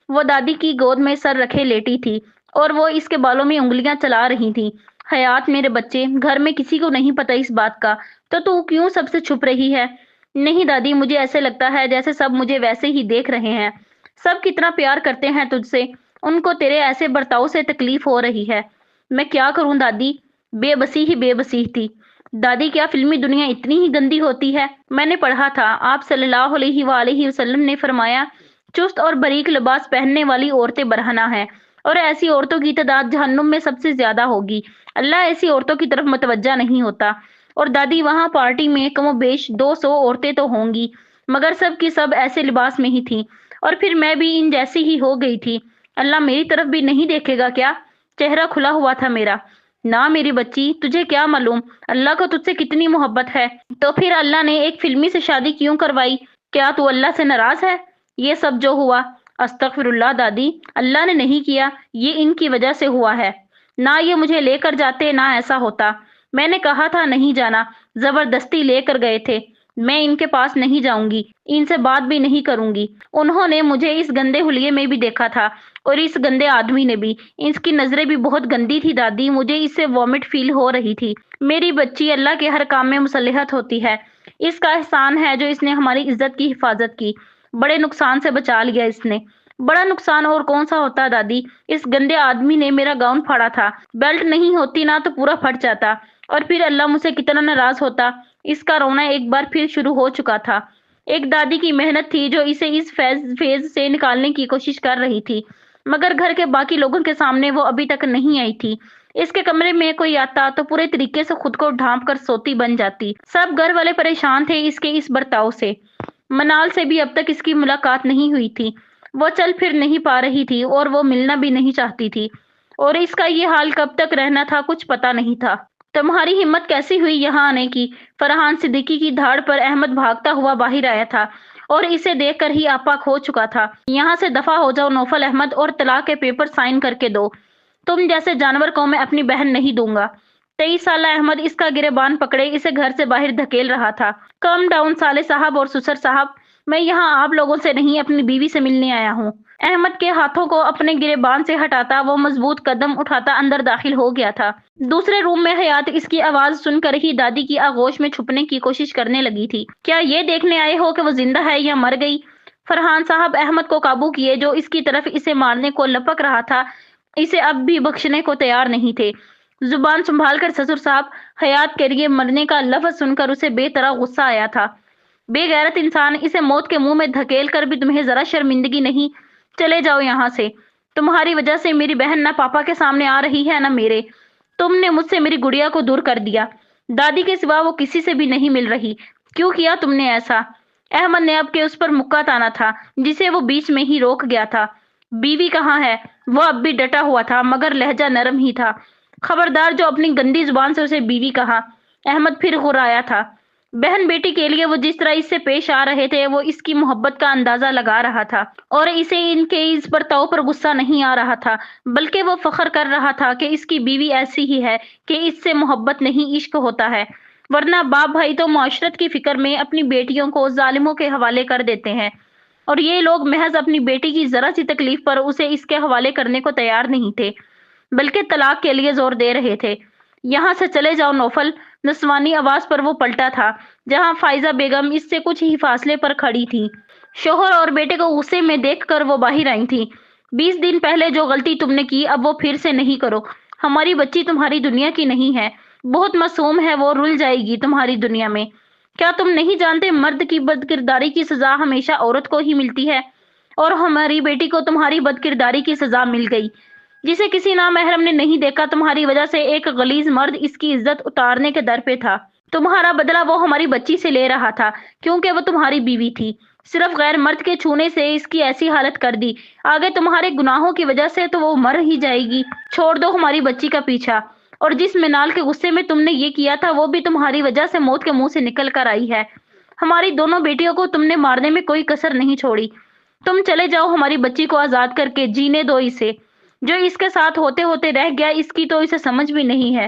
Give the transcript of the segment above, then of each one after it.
وہ دادی کی گود میں سر رکھے لیٹی تھی اور وہ اس کے بالوں میں انگلیاں چلا رہی تھی۔ حیات میرے بچے، گھر میں کسی کو نہیں پتا اس بات کا، تو کیوں سب سے چھپ رہی ہے؟ نہیں دادی، مجھے ایسے لگتا ہے جیسے سب مجھے ویسے ہی دیکھ رہے ہیں۔ سب کتنا پیار کرتے ہیں تجھ سے، ان کو تیرے ایسے برتاؤ سے تکلیف ہو رہی ہے۔ میں کیا کروں دادی؟ بے بسی ہی بے بسی تھی۔ دادی، کیا فلمی دنیا اتنی ہی گندی ہوتی ہے؟ میں نے پڑھا تھا، آپ صلی اللہ علیہ وآلہ وسلم نے فرمایا، چست اور باریک لباس پہننے والی عورتیں برہنہ ہیں، اور ایسی عورتوں کی تعداد جہنم میں سب سے زیادہ ہوگی۔ اللہ ایسی عورتوں کی طرف متوجہ نہیں ہوتا۔ اور دادی، وہاں پارٹی میں کم و بیش 200 عورتیں تو ہوں گی، مگر سب کی سب ایسے لباس میں ہی تھیں، اور پھر میں بھی ان جیسی ہی ہو گئی تھی۔ اللہ میری طرف بھی نہیں دیکھے گا کیا؟ چہرہ کھلا ہوا تھا میرا۔ نہ میری بچی، تجھے کیا معلوم اللہ کو تجھ سے کتنی محبت ہے؟ تو پھر اللہ نے ایک فلمی سے شادی کیوں کروائی؟ کیا تو اللہ سے ناراض ہے؟ یہ سب جو ہوا، استغفر اللہ دادی، اللہ نے نہیں کیا، یہ ان کی وجہ سے ہوا ہے۔ نہ یہ مجھے لے کر جاتے، نہ ایسا ہوتا۔ میں نے کہا تھا نہیں جانا، زبردستی لے کر گئے تھے۔ میں ان کے پاس نہیں جاؤں گی، ان سے بات بھی نہیں کروں گی۔ انہوں نے مجھے اس گندے حلیے میں بھی دیکھا تھا، اور اس گندے آدمی نے بھی۔ اس کی نظریں بھی بہت گندی تھی دادی، مجھے اس سے وامٹ فیل ہو رہی تھی۔ میری بچی اللہ کے ہر کام میں مصلحت ہوتی ہے۔ اس کا احسان ہے جو اس نے ہماری عزت کی حفاظت کی، بڑے نقصان سے بچا لیا اس نے۔ بڑا نقصان اور کون سا ہوتا دادی؟ اس گندے آدمی نے میرا گاؤن پھاڑا تھا، بیلٹ نہیں ہوتی نا تو پورا پھٹ جاتا، اور پھر اللہ مجھ سے کتنا ناراض ہوتا۔ اس کا رونا ایک بار پھر شروع ہو چکا تھا۔ ایک دادی کی محنت تھی جو اسے اس فیز سے نکالنے کی کوشش کر رہی تھی، مگر گھر کے باقی لوگوں کے سامنے وہ ابھی تک نہیں آئی تھی۔ اس کے کمرے میں کوئی آتا تو پورے طریقے سے خود کو ڈھانپ کر سوتی بن جاتی۔ سب گھر والے پریشان تھے اس کے اس برتاؤ سے۔ منال سے بھی اب تک اس کی ملاقات نہیں ہوئی تھی۔ وہ چل پھر نہیں پا رہی تھی اور وہ ملنا بھی نہیں چاہتی تھی، اور اس کا یہ حال کب تک رہنا تھا کچھ پتا نہیں تھا۔ تمہاری ہمت کیسی ہوئی یہاں آنے کی؟ فرحان صدیقی کی دھاڑ پر احمد بھاگتا ہوا باہر آیا تھا اور اسے دیکھ کر ہی آپا کھو چکا تھا۔ یہاں سے دفع ہو جاؤ نوفل احمد، اور طلاق کے پیپر سائن کر کے دو۔ تم جیسے جانور کو میں اپنی بہن نہیں دوں گا۔ 23 سالہ احمد اس کا گریبان پکڑے اسے گھر سے باہر دھکیل رہا تھا۔ کم ڈاؤن سالے صاحب اور سسر صاحب، میں یہاں آپ لوگوں سے نہیں اپنی بیوی سے ملنے آیا ہوں۔ احمد کے ہاتھوں کو اپنے گریبان سے ہٹاتا وہ مضبوط قدم اٹھاتا اندر داخل ہو گیا تھا۔ دوسرے روم میں حیات اس کی آواز سن کر ہی دادی کی آغوش میں چھپنے کی کوشش کرنے لگی تھی۔ کیا یہ دیکھنے آئے ہو کہ وہ زندہ ہے یا مر گئی؟ فرحان صاحب احمد کو قابو کیے، جو اس کی طرف اسے مارنے کو لپک رہا تھا، اسے اب بھی بخشنے کو تیار نہیں تھے۔ زبان سنبھال کر سسر صاحب، حیات کے لیے مرنے کا لفظ سن کر اسے بے طرح غصہ آیا تھا۔ بے غیرت انسان، اسے موت کے منہ میں دھکیل کر بھی تمہیں ذرا شرمندگی نہیں؟ چلے جاؤ یہاں سے۔ تمہاری وجہ سے میری بہن نہ پاپا کے سامنے آ رہی ہے نہ میرے۔ تم نے مجھ سے میری گڑیا کو دور کر دیا۔ دادی کے سوا وہ کسی سے بھی نہیں مل رہی۔ کیوں کیا تم نے ایسا؟ احمد نے اب کے اس پر مکہ تانا تھا جسے وہ بیچ میں ہی روک گیا تھا۔ بیوی کہاں ہے؟ وہ اب بھی ڈٹا ہوا تھا مگر لہجہ نرم ہی تھا۔ خبردار جو اپنی گندی زبان سے اسے بیوی کہا۔ احمد پھر غرایا تھا۔ بہن بیٹی کے لیے وہ جس طرح اس سے پیش آ رہے تھے، وہ اس کی محبت کا اندازہ لگا رہا تھا، اور اسے ان کے اس برتاؤ پر غصہ نہیں آ رہا تھا، بلکہ وہ فخر کر رہا تھا کہ اس کی بیوی ایسی ہی ہے کہ اس سے محبت نہیں عشق ہوتا ہے، ورنہ باپ بھائی تو معاشرت کی فکر میں اپنی بیٹیوں کو ظالموں کے حوالے کر دیتے ہیں، اور یہ لوگ محض اپنی بیٹی کی ذرا سی تکلیف پر اسے اس کے حوالے کرنے کو تیار نہیں تھے، بلکہ طلاق کے لیے زور دے رہے تھے۔ یہاں سے چلے جاؤ نوفل، نسوانی آواز پر وہ پلٹا تھا، جہاں فائزہ بیگم اس سے کچھ ہی فاصلے پر کھڑی تھی۔ شوہر اور بیٹے کو غصے میں دیکھ کر وہ باہر آئی تھی۔ 20 دن پہلے جو غلطی تم نے کی اب وہ پھر سے نہیں کرو۔ ہماری بچی تمہاری دنیا کی نہیں ہے، بہت معصوم ہے، وہ رل جائے گی تمہاری دنیا میں۔ کیا تم نہیں جانتے مرد کی بد کرداری کی سزا ہمیشہ عورت کو ہی ملتی ہے؟ اور ہماری بیٹی کو تمہاری بد کرداری کی سزا مل گئی، جسے کسی نامحرم نے نہیں دیکھا۔ تمہاری وجہ سے ایک غلیظ مرد اس کی عزت اتارنے کے در پہ تھا۔ تمہارا بدلہ وہ ہماری بچی سے لے رہا تھا کیونکہ وہ تمہاری بیوی تھی۔ صرف غیر مرد کے چھونے سے اس کی ایسی حالت کر دی، آگے تمہارے گناہوں کی وجہ سے تو وہ مر ہی جائے گی۔ چھوڑ دو ہماری بچی کا پیچھا، اور جس منال کے غصے میں تم نے یہ کیا تھا وہ بھی تمہاری وجہ سے موت کے منہ سے نکل کر آئی ہے۔ ہماری دونوں بیٹیوں کو تم نے مارنے میں کوئی کسر نہیں چھوڑی۔ تم چلے جاؤ ہماری بچی کو آزاد کر کے، جینے دو اسے۔ جو اس کے ساتھ ہوتے ہوتے رہ گیا اس کی تو اسے سمجھ بھی نہیں ہے۔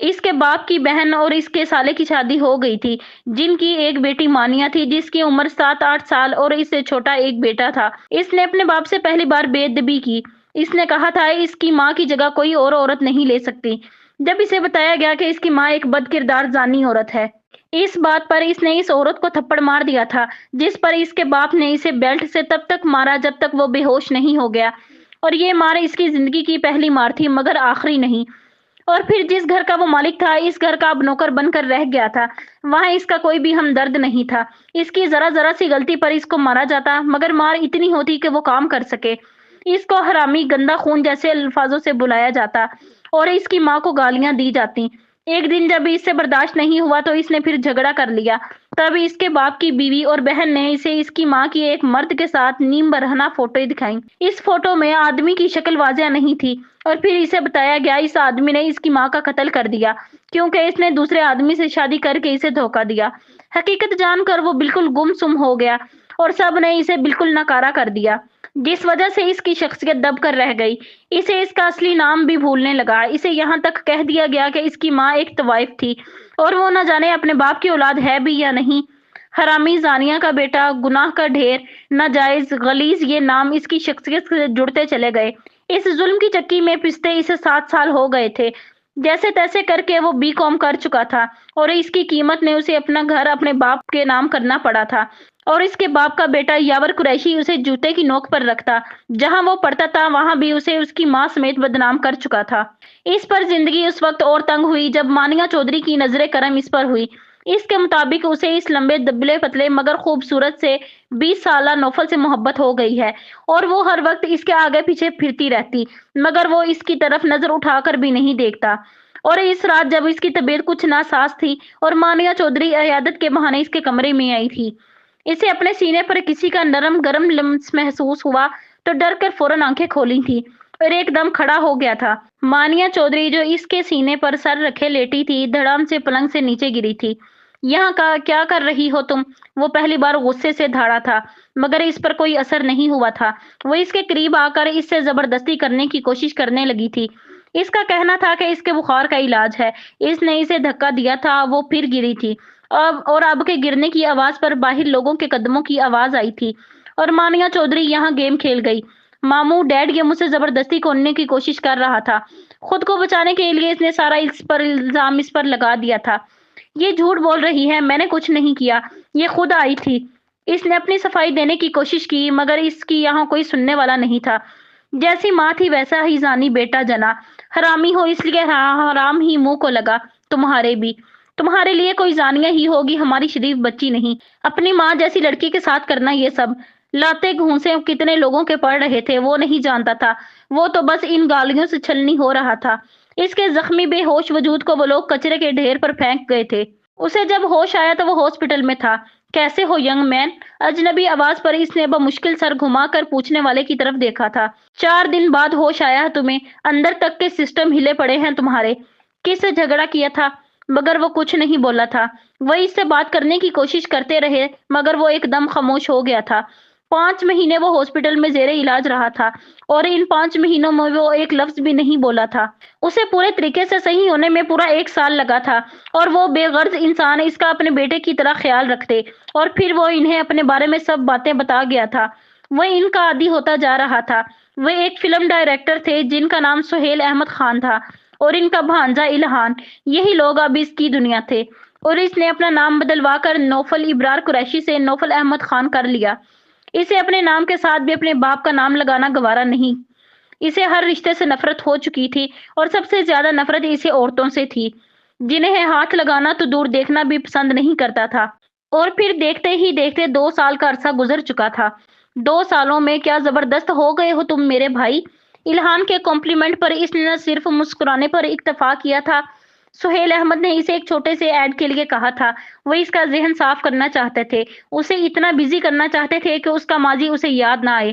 اس کے باپ کی بہن اور اس کے سالے کی شادی ہو گئی تھی، جن کی ایک بیٹی مانیہ تھی جس کی عمر 7-8 سال اور اس سے چھوٹا ایک بیٹا تھا۔ اس نے اپنے باپ سے پہلی بار بے ادبی کی۔ اس نے کہا تھا اس کی ماں کی جگہ کوئی اور عورت نہیں لے سکتی۔ جب اسے بتایا گیا کہ اس کی ماں ایک بد کردار زانی عورت ہے، اس بات پر اس نے اس عورت کو تھپڑ مار دیا تھا، جس پر اس کے باپ نے اسے بیلٹ سے تب تک مارا جب تک وہ بے ہوش نہیں ہو گیا، اور یہ مار اس کی زندگی کی پہلی مار تھی مگر آخری نہیں۔ اور پھر جس گھر کا وہ مالک تھا اس گھر کا اب نوکر بن کر رہ گیا تھا، وہاں اس کا کوئی بھی ہمدرد نہیں تھا۔ اس کی ذرا ذرا سی غلطی پر اس کو مارا جاتا، مگر مار اتنی ہوتی کہ وہ کام کر سکے۔ اس کو حرامی، گندا خون جیسے الفاظوں سے بلایا جاتا اور اس کی ماں کو گالیاں دی جاتی۔ ایک دن جب اس سے برداشت نہیں ہوا تو اس نے پھر جھگڑا کر لیا۔ تب اس کے باپ کی بیوی اور بہن نے اسے اس کی ماں کی ایک مرد کے ساتھ نیم برہنہ فوٹو دکھائیں۔ اس فوٹو میں آدمی کی شکل واضح نہیں تھی، اور پھر اسے بتایا گیا اس آدمی نے اس کی ماں کا قتل کر دیا کیونکہ اس نے دوسرے آدمی سے شادی کر کے اسے دھوکہ دیا۔ حقیقت جان کر وہ بالکل گم سم ہو گیا اور سب نے اسے بالکل ناکارہ کر دیا، جس وجہ سے اس کی شخصیت دب کر رہ گئی۔ اسے اس کا اصلی نام بھی بھولنے لگا۔ اسے یہاں تک کہہ دیا گیا کہ اس کی ماں ایک طوائف تھی اور وہ نہ جانے اپنے باپ کی اولاد ہے بھی یا نہیں۔ حرامی، زانیہ کا بیٹا، گناہ کا ڈھیر، ناجائز، غلیظ، یہ نام اس کی شخصیت سے جڑتے چلے گئے۔ اس ظلم کی چکی میں پستے اسے 7 سال ہو گئے تھے۔ جیسے تیسے کر کے وہ B.Com کر چکا تھا اور اس کی قیمت نے اسے اپنا گھر اپنے باپ کے نام کرنا پڑا تھا، اور اس کے باپ کا بیٹا یاور قریشی اسے جوتے کی نوک پر رکھتا۔ جہاں وہ پڑھتا تھا وہاں بھی اسے اس کی ماں سمیت بدنام کر چکا تھا۔ اس پر زندگی اس وقت اور تنگ ہوئی جب مانیہ چودھری کی نظر کرم اس پر ہوئی۔ اس کے مطابق اسے اس لمبے دبلے پتلے مگر خوبصورت سے 20 سالہ نوفل سے محبت ہو گئی ہے، اور وہ ہر وقت اس کے آگے پیچھے پھرتی رہتی، مگر وہ اس کی طرف نظر اٹھا کر بھی نہیں دیکھتا۔ اور اس رات جب اس کی طبیعت کچھ ناساز تھی اور مانیہ چودھری عیادت کے بہانے اس کے کمرے میں آئی تھی، اسے اپنے سینے پر کسی کا نرم گرم لمس محسوس ہوا تو ڈر کر فوراً آنکھیں کھولی تھی اور ایک دم کھڑا ہو گیا تھا۔ مانیہ چودھری جو اس کے سینے پر سر رکھے لیٹی تھی، دھڑام سے پلنگ سے نیچے گری تھی۔ یہاں کا کیا کر رہی ہو تم؟ وہ پہلی بار غصے سے دھاڑا تھا، مگر اس پر کوئی اثر نہیں ہوا تھا۔ وہ اس کے قریب آ کر اس سے زبردستی کرنے کی کوشش کرنے لگی تھی۔ اس کا کہنا تھا کہ اس کے بخار کا علاج ہے۔ اس نے اسے دھکا دیا تھا، وہ پھر گری تھی، اب کے گرنے کی آواز پر باہر لوگوں کے قدموں کی آواز آئی تھی، اور مانیہ چودھری یہاں گیم کھیل گئی۔ ماموں، ڈیڈ یہ مجھ سے زبردستی کھولنے کی کوشش کر رہا تھا۔ خود کو بچانے کے لیے اس نے سارا الزام اس پر لگا دیا تھا۔ یہ جھوٹ بول رہی ہے، میں نے کچھ نہیں کیا، یہ خود آئی تھی۔ اس نے اپنی صفائی دینے کی کوشش کی، مگر اس کی یہاں کوئی سننے والا نہیں تھا۔ جیسی ماں تھی ویسا ہی زانی بیٹا جنا۔ حرامی ہو اس لیے حرام ہی منہ کو لگا، تمہارے بھی۔ تمہارے لیے کوئی زانیہ ہی ہوگی، ہماری شریف بچی نہیں۔ اپنی ماں جیسی لڑکی کے ساتھ کرنا یہ سب۔ لاتے گھونسے کتنے لوگوں کے پڑ رہے تھے وہ نہیں جانتا تھا، وہ تو بس ان گالیوں سے چھلنی ہو رہا تھا۔ اس کے زخمی بے ہوش وجود کو وہ لوگ کچرے کے ڈھیر پر پھینک گئے تھے۔ اسے جب ہوش آیا تو وہ ہاسپٹل میں تھا۔ کیسے ہو ینگ مین؟ اجنبی آواز پر اس نے بمشکل سر گھما کر پوچھنے والے کی طرف دیکھا تھا۔ 4 دن بعد ہوش آیا ہے تمہیں؟ اندر تک کے سسٹم ہلے پڑے ہیں تمہارے۔ کس سے جھگڑا کیا تھا؟ مگر وہ کچھ نہیں بولا تھا۔ وہ اس سے بات کرنے کی کوشش کرتے رہے مگر وہ ایک دم خاموش ہو گیا تھا۔ 5 مہینے وہ ہاسپٹل میں زیر علاج رہا تھا اور ان 5 مہینوں میں وہ ایک لفظ بھی نہیں بولا تھا۔ اسے پورے طریقے سے صحیح ہونے میں پورا 1 سال لگا تھا، اور وہ بے غرض انسان اس کا اپنے بیٹے کی طرح خیال رکھتے، اور پھر وہ انہیں اپنے بارے میں سب باتیں بتا گیا تھا۔ وہ ان کا عادی ہوتا جا رہا تھا۔ وہ ایک فلم ڈائریکٹر تھے جن کا نام سہیل احمد خان تھا، اور ان کا بھانجا الہان۔ یہی لوگ اب اس کی دنیا تھے، اور اس نے اپنا نام بدلوا کر نوفل ابرار قریشی سے نوفل احمد خان کر لیا۔ اسے اپنے نام کے ساتھ بھی اپنے باپ کا نام لگانا گوارا نہیں۔ اسے ہر رشتے سے نفرت ہو چکی تھی، اور سب سے زیادہ نفرت اسے عورتوں سے تھی، جنہیں ہاتھ لگانا تو دور دیکھنا بھی پسند نہیں کرتا تھا۔ اور پھر دیکھتے ہی دیکھتے 2 سال کا عرصہ گزر چکا تھا۔ 2 سالوں میں کیا زبردست ہو گئے ہو تم میرے بھائی۔ الہان کے کمپلیمنٹ پر اس نے نہ صرف مسکرانے پر اکتفا کیا تھا۔ سہیل احمد نے اسے ایک چھوٹے سے ایڈ کے لیے کہا تھا۔ وہ اس کا ذہن صاف کرنا چاہتے تھے، اسے اتنا بزی کرنا چاہتے تھے کہ اس کا ماضی اسے یاد نہ آئے۔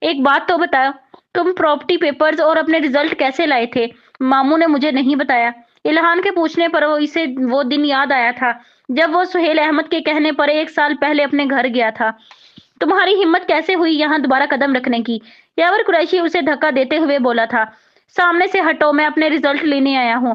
ایک بات تو بتاؤ، تم پراپرٹی پیپرز اور اپنے رزلٹ کیسے لائے تھے؟ ماموں نے مجھے نہیں بتایا۔ الہان کے پوچھنے پر اسے وہ دن یاد آیا تھا جب وہ سہیل احمد کے کہنے پر 1 سال پہلے اپنے گھر گیا تھا۔ تمہاری ہمت کیسے ہوئی یہاں دوبارہ قدم رکھنے کی؟ یاور قریشی اسے دھکا دیتے ہوئے بولا تھا۔ سامنے سے ہٹو، میں اپنے رزلٹ لینے آیا ہوں۔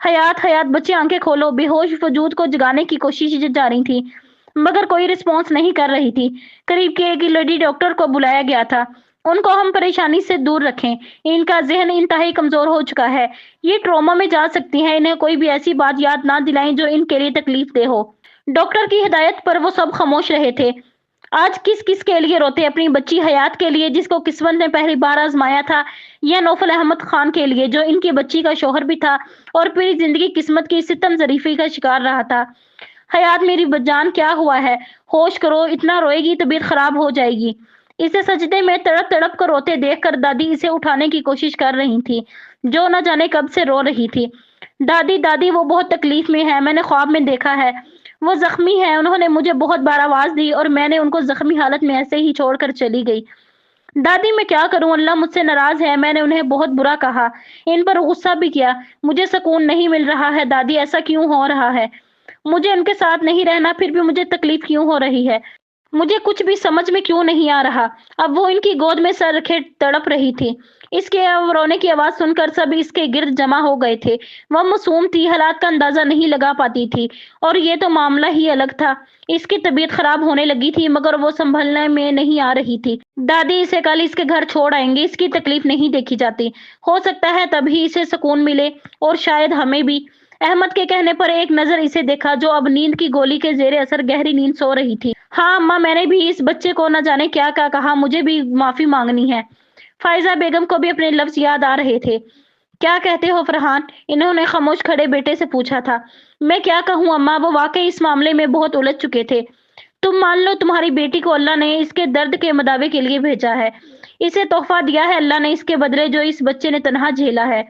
حیات حیات بچے آنکھیں کھولو، بے ہوش وجود کو جگانے کی کوشش جاری تھی مگر کوئی رسپانس نہیں کر رہی تھی۔ قریب کے ایک لیڈی ڈاکٹر کو بلایا گیا تھا۔ ان کو ہم پریشانی سے دور رکھیں، ان کا ذہن انتہائی کمزور ہو چکا ہے، یہ ٹراما میں جا سکتی ہیں، انہیں کوئی بھی ایسی بات یاد نہ دلائیں جو ان کے لیے تکلیف دہ ہو۔ ڈاکٹر کی ہدایت پر وہ سب خاموش رہے تھے۔ آج کس کس کے لیے روتے؟ اپنی بچی حیات کے لیے جس کو قسمت نے پہلی بار آزمایا تھا، یا نوفل احمد خان کے لیے جو ان کی بچی کا شوہر بھی تھا اور پوری زندگی قسمت کی ستم ظریفی کا شکار رہا تھا؟ حیات میری جان کیا ہوا ہے؟ ہوش کرو، اتنا روئے گی طبیعت خراب ہو جائے گی۔ اسے سجدے میں تڑپ تڑپ کر روتے دیکھ کر دادی اسے اٹھانے کی کوشش کر رہی تھی جو نہ جانے کب سے رو رہی تھی۔ دادی دادی وہ بہت تکلیف میں ہے، میں نے خواب میں دیکھا ہے، وہ زخمی ہے، انہوں نے مجھے بہت بار آواز دی اور میں نے ان کو زخمی حالت میں ایسے ہی چھوڑ کر چلی گئی۔ دادی میں کیا کروں، اللہ مجھ سے ناراض ہے، میں نے انہیں بہت برا کہا، ان پر غصہ بھی کیا، مجھے سکون نہیں مل رہا ہے۔ دادی ایسا کیوں ہو رہا ہے؟ مجھے ان کے ساتھ نہیں رہنا پھر بھی مجھے تکلیف کیوں ہو رہی ہے؟ مجھے کچھ بھی سمجھ میں کیوں نہیں آ رہا۔ اب وہ ان کی گود میں سر رکھے تڑپ رہی تھی۔ اس کے رونے کی آواز سن کر سب اس کے گرد جمع ہو گئے تھے۔ وہ معصوم تھی، حالات کا اندازہ نہیں لگا پاتی تھی اور یہ تو معاملہ ہی الگ تھا۔ اس کی طبیعت خراب ہونے لگی تھی مگر وہ سنبھلنے میں نہیں آ رہی تھی۔ دادی اسے کل اس کے گھر چھوڑ آئیں گے، اس کی تکلیف نہیں دیکھی جاتی، ہو سکتا ہے تبھی اسے سکون ملے اور شاید ہمیں بھی۔ احمد کے کہنے پر ایک نظر اسے دیکھا جو اب نیند کی گولی کے زیر اثر گہری نیند سو رہی تھی۔ ہاں اماں، میں نے بھی اس بچے کو نہ جانے کیا کہا، مجھے بھی معافی مانگنی ہے۔ فائزہ بیگم کو بھی اپنے لفظ یاد آ رہے تھے۔ کیا کہتے ہو فرحان؟ انہوں نے خاموش کھڑے بیٹے سے پوچھا تھا۔ میں کیا کہوں اماں، وہ واقعی اس معاملے میں بہت الجھ چکے تھے۔ تم مان لو تمہاری بیٹی کو اللہ نے اس کے درد کے مداوے کے لیے بھیجا ہے، اسے تحفہ دیا ہے اللہ نے اس کے بدلے جو اس بچے نے تنہا جھیلا ہے،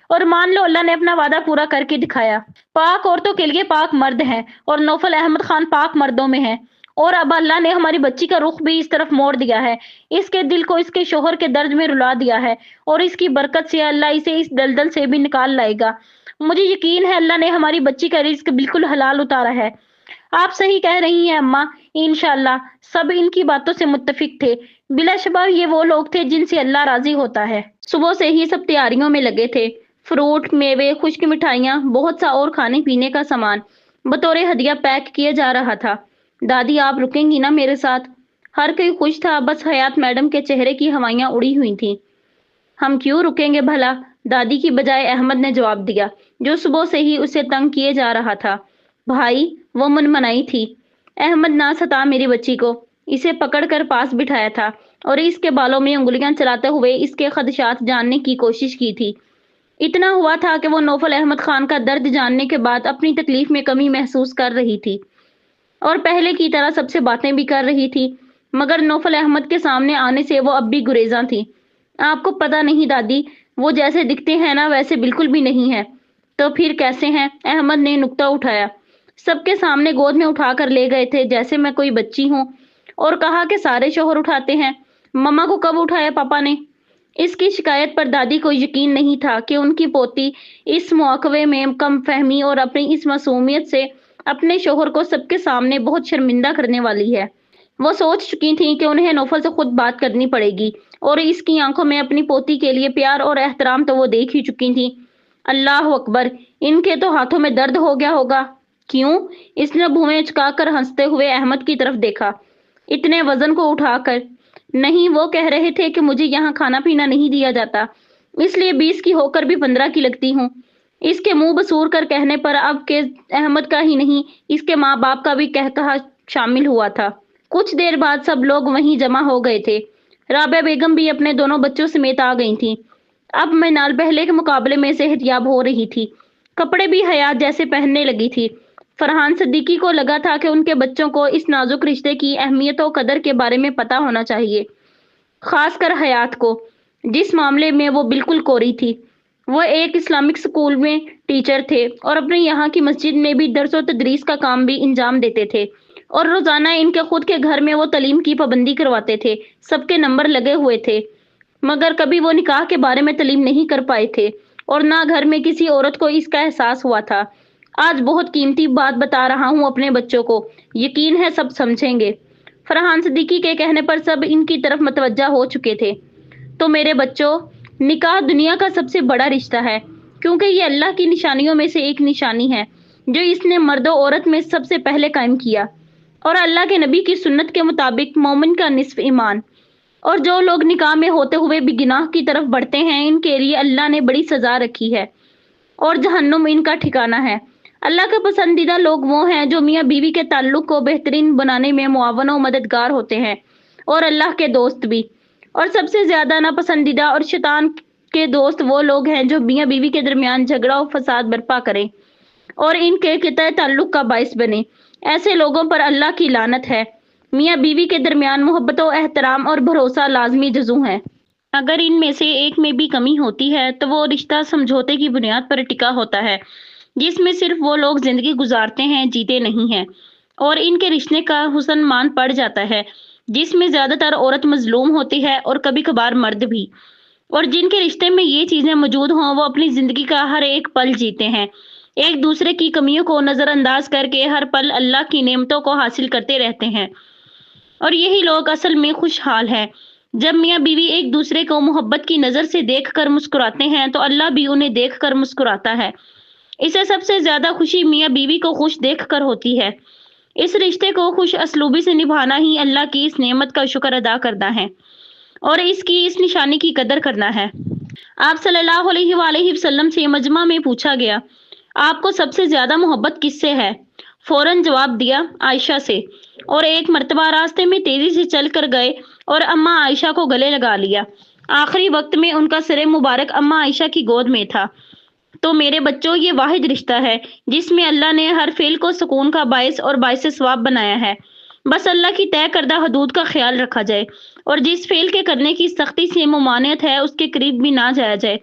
اور مان لو اللہ نے اپنا وعدہ پورا کر کے دکھایا۔ پاک عورتوں کے لیے پاک مرد ہیں اور نوفل احمد خان پاک مردوں میں ہیں، اور اب اللہ نے ہماری بچی کا رخ بھی اس طرف موڑ دیا ہے، اس کے دل کو اس کے شوہر کے درد میں رلا دیا ہے اور اس کی برکت سے اللہ اسے اس دلدل سے بھی نکال لائے گا۔ مجھے یقین ہے اللہ نے ہماری بچی کا رزق بالکل حلال اتارا ہے۔ آپ صحیح کہہ رہی ہیں اماں، انشاءاللہ۔ سب ان کی باتوں سے متفق تھے۔ بلا شبہ یہ وہ لوگ تھے جن سے اللہ راضی ہوتا ہے۔ صبح سے ہی سب تیاریوں میں لگے تھے۔ فروٹ، میوے، خشک مٹھائیاں، بہت سا اور کھانے پینے کا سامان بطور ہدیہ پیک کیا جا رہا تھا۔ دادی آپ رکیں گی نا میرے ساتھ؟ ہر کوئی خوش تھا، بس حیات میڈم کے چہرے کی ہوائیاں اڑی ہوئی تھیں۔ ہم کیوں رکیں گے بھلا؟ دادی کی بجائے احمد نے جواب دیا جو صبح سے ہی اسے تنگ کیے جا رہا تھا۔ بھائی، وہ منمنائی تھی، احمد نہ ستا میری بچی کو۔ اسے پکڑ کر پاس بٹھایا تھا اور اس کے بالوں میں انگلیاں چلاتے ہوئے اس کے خدشات جاننے کی کوشش کی تھی۔ اتنا ہوا تھا کہ وہ نوفل احمد خان کا درد جاننے کے بعد اپنی تکلیف میں کمی محسوس کر رہی تھی اور پہلے کی طرح سب سے باتیں بھی کر رہی تھی، مگر نوفل احمد کے سامنے آنے سے وہ اب بھی گریزاں تھی۔ آپ کو پتہ نہیں دادی، وہ جیسے دکھتے ہیں نا ویسے بالکل بھی نہیں ہے۔ تو پھر کیسے ہیں؟ احمد نے نکتہ اٹھایا۔ سب کے سامنے گود میں اٹھا کر لے گئے تھے جیسے میں کوئی بچی ہوں، اور کہا کہ سارے شوہر اٹھاتے ہیں۔ مما کو کب اٹھایا پاپا نے؟ اس کی شکایت پر دادی کو یقین نہیں تھا کہ ان کی پوتی اس مواقع میں کم فہمی اور اپنی اس معصومیت سے اپنے شوہر کو سب کے سامنے بہت شرمندہ کرنے والی ہے۔ وہ سوچ چکی تھیں کہ انہیں نوفل سے خود بات کرنی پڑے گی اور اس کی آنکھوں میں اپنی پوتی کے لیے پیار اور احترام تو وہ دیکھ ہی چکی تھیں۔ اللہ اکبر، ان کے تو ہاتھوں میں درد ہو گیا ہوگا۔ کیوں؟ اس نے بھویں چکا کر ہنستے ہوئے احمد کی طرف دیکھا۔ اتنے وزن کو اٹھا کر؟ نہیں، وہ کہہ رہے تھے کہ مجھے یہاں کھانا پینا نہیں دیا جاتا، اس لیے 20 کی ہو کر بھی 15 کی لگتی ہوں۔ اس کے منہ بسور کر کہنے پر اب کہ احمد کا ہی نہیں اس کے ماں باپ کا بھی کہا شامل ہوا تھا۔ کچھ دیر بعد سب لوگ وہیں جمع ہو گئے تھے۔ رابعہ بیگم بھی اپنے دونوں بچوں سمیت آ گئی تھیں۔ اب منال پہلے کے مقابلے میں صحتیاب ہو رہی تھی، کپڑے بھی حیات جیسے پہننے لگی تھی۔ فرحان صدیقی کو لگا تھا کہ ان کے بچوں کو اس نازک رشتے کی اہمیت و قدر کے بارے میں پتہ ہونا چاہیے، خاص کر حیات کو، جس معاملے میں وہ بالکل کوری تھی۔ وہ ایک اسلامک اسکول میں ٹیچر تھے اور اپنے یہاں کی مسجد میں بھی درس و تدریس کا کام بھی انجام دیتے تھے، اور روزانہ ان کے خود کے گھر میں وہ تعلیم کی پابندی کرواتے تھے۔ سب کے نمبر لگے ہوئے تھے، مگر کبھی وہ نکاح کے بارے میں تعلیم نہیں کر پائے تھے اور نہ گھر میں کسی عورت کو اس کا احساس ہوا تھا۔ آج بہت قیمتی بات بتا رہا ہوں اپنے بچوں کو، یقین ہے سب سمجھیں گے۔ فرحان صدیقی کے کہنے پر سب ان کی طرف متوجہ ہو چکے تھے۔ تو میرے بچوں، نکاح دنیا کا سب سے بڑا رشتہ ہے، کیونکہ یہ اللہ کی نشانیوں میں سے ایک نشانی ہے جو اس نے مرد و عورت میں سب سے پہلے قائم کیا، اور اللہ کے نبی کی سنت کے مطابق مومن کا نصف ایمان۔ اور جو لوگ نکاح میں ہوتے ہوئے بھی گناہ کی طرف بڑھتے ہیں، ان کے لیے اللہ نے بڑی سزا رکھی ہے اور جہنم ان کا ٹھکانہ ہے۔ اللہ کے پسندیدہ لوگ وہ ہیں جو میاں بیوی کے تعلق کو بہترین بنانے میں معاون و مددگار ہوتے ہیں، اور اللہ کے دوست بھی۔ اور سب سے زیادہ ناپسندیدہ اور شیطان کے دوست وہ لوگ ہیں جو میاں بیوی کے درمیان جھگڑا و فساد برپا کریں اور ان کے قطع تعلق کا باعث بنے۔ ایسے لوگوں پر اللہ کی لعنت ہے۔ میاں بیوی کے درمیان محبت و احترام اور بھروسہ لازمی جزو ہے۔ اگر ان میں سے ایک میں بھی کمی ہوتی ہے تو وہ رشتہ سمجھوتے کی بنیاد پر ٹکا ہوتا ہے، جس میں صرف وہ لوگ زندگی گزارتے ہیں، جیتے نہیں ہیں، اور ان کے رشتے کا حسن مان پڑ جاتا ہے، جس میں زیادہ تر عورت مظلوم ہوتی ہے اور کبھی کبھار مرد بھی۔ اور جن کے رشتے میں یہ چیزیں موجود ہوں، وہ اپنی زندگی کا ہر ایک پل جیتے ہیں، ایک دوسرے کی کمیوں کو نظر انداز کر کے ہر پل اللہ کی نعمتوں کو حاصل کرتے رہتے ہیں، اور یہی لوگ اصل میں خوشحال ہیں۔ جب میاں بیوی ایک دوسرے کو محبت کی نظر سے دیکھ کر مسکراتے ہیں تو اللہ بھی انہیں دیکھ کر مسکراتا ہے۔ اسے سب سے زیادہ خوشی میاں بیوی کو خوش دیکھ کر ہوتی ہے۔ اس رشتے کو خوش اسلوبی سے نبھانا ہی اللہ کی اس نعمت کا شکر ادا کرنا ہے اور اس کی اس نشانی کی قدر کرنا ہے۔ آپ صلی اللہ علیہ وآلہ وسلم سے مجمع میں پوچھا گیا، آپ کو سب سے زیادہ محبت کس سے ہے؟ فوراً جواب دیا، عائشہ سے۔ اور ایک مرتبہ راستے میں تیزی سے چل کر گئے اور اماں عائشہ کو گلے لگا لیا۔ آخری وقت میں ان کا سر مبارک اماں عائشہ کی گود میں تھا۔ تو میرے بچوں، یہ واحد رشتہ ہے جس میں اللہ نے ہر فعل کو سکون کا باعث اور باعث ثواب بنایا ہے۔ بس اللہ کی طے کردہ حدود کا خیال رکھا جائے، اور جس فعل کے کرنے کی سختی سے ممانعت ہے اس کے قریب بھی نہ جایا جائے۔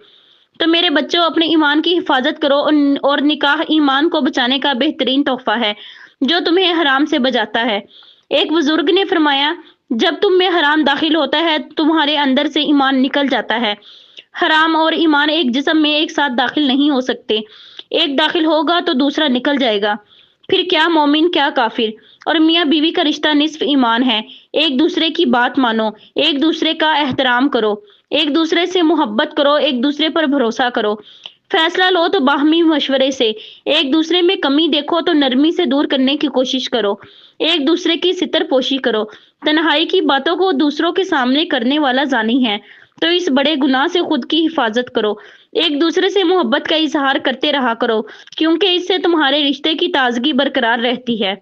تو میرے بچوں، اپنے ایمان کی حفاظت کرو، اور نکاح ایمان کو بچانے کا بہترین تحفہ ہے جو تمہیں حرام سے بچاتا ہے۔ ایک بزرگ نے فرمایا، جب تم میں حرام داخل ہوتا ہے تمہارے اندر سے ایمان نکل جاتا ہے۔ حرام اور ایمان ایک جسم میں ایک ساتھ داخل نہیں ہو سکتے، ایک داخل ہوگا تو دوسرا نکل جائے گا۔ پھر کیا مومن کیا کافر؟ اور میاں بیوی کا رشتہ نصف ایمان ہے۔ ایک دوسرے کی بات مانو، ایک دوسرے کا احترام کرو، ایک دوسرے سے محبت کرو، ایک دوسرے پر بھروسہ کرو، فیصلہ لو تو باہمی مشورے سے، ایک دوسرے میں کمی دیکھو تو نرمی سے دور کرنے کی کوشش کرو، ایک دوسرے کی ستر پوشی کرو۔ تنہائی کی باتوں کو دوسروں کے سامنے کرنے والا زانی ہے، تو اس بڑے گناہ سے خود کی حفاظت کرو۔ ایک دوسرے سے محبت کا اظہار کرتے رہا کرو، کیونکہ اس سے تمہارے رشتے کی تازگی برقرار رہتی ہے۔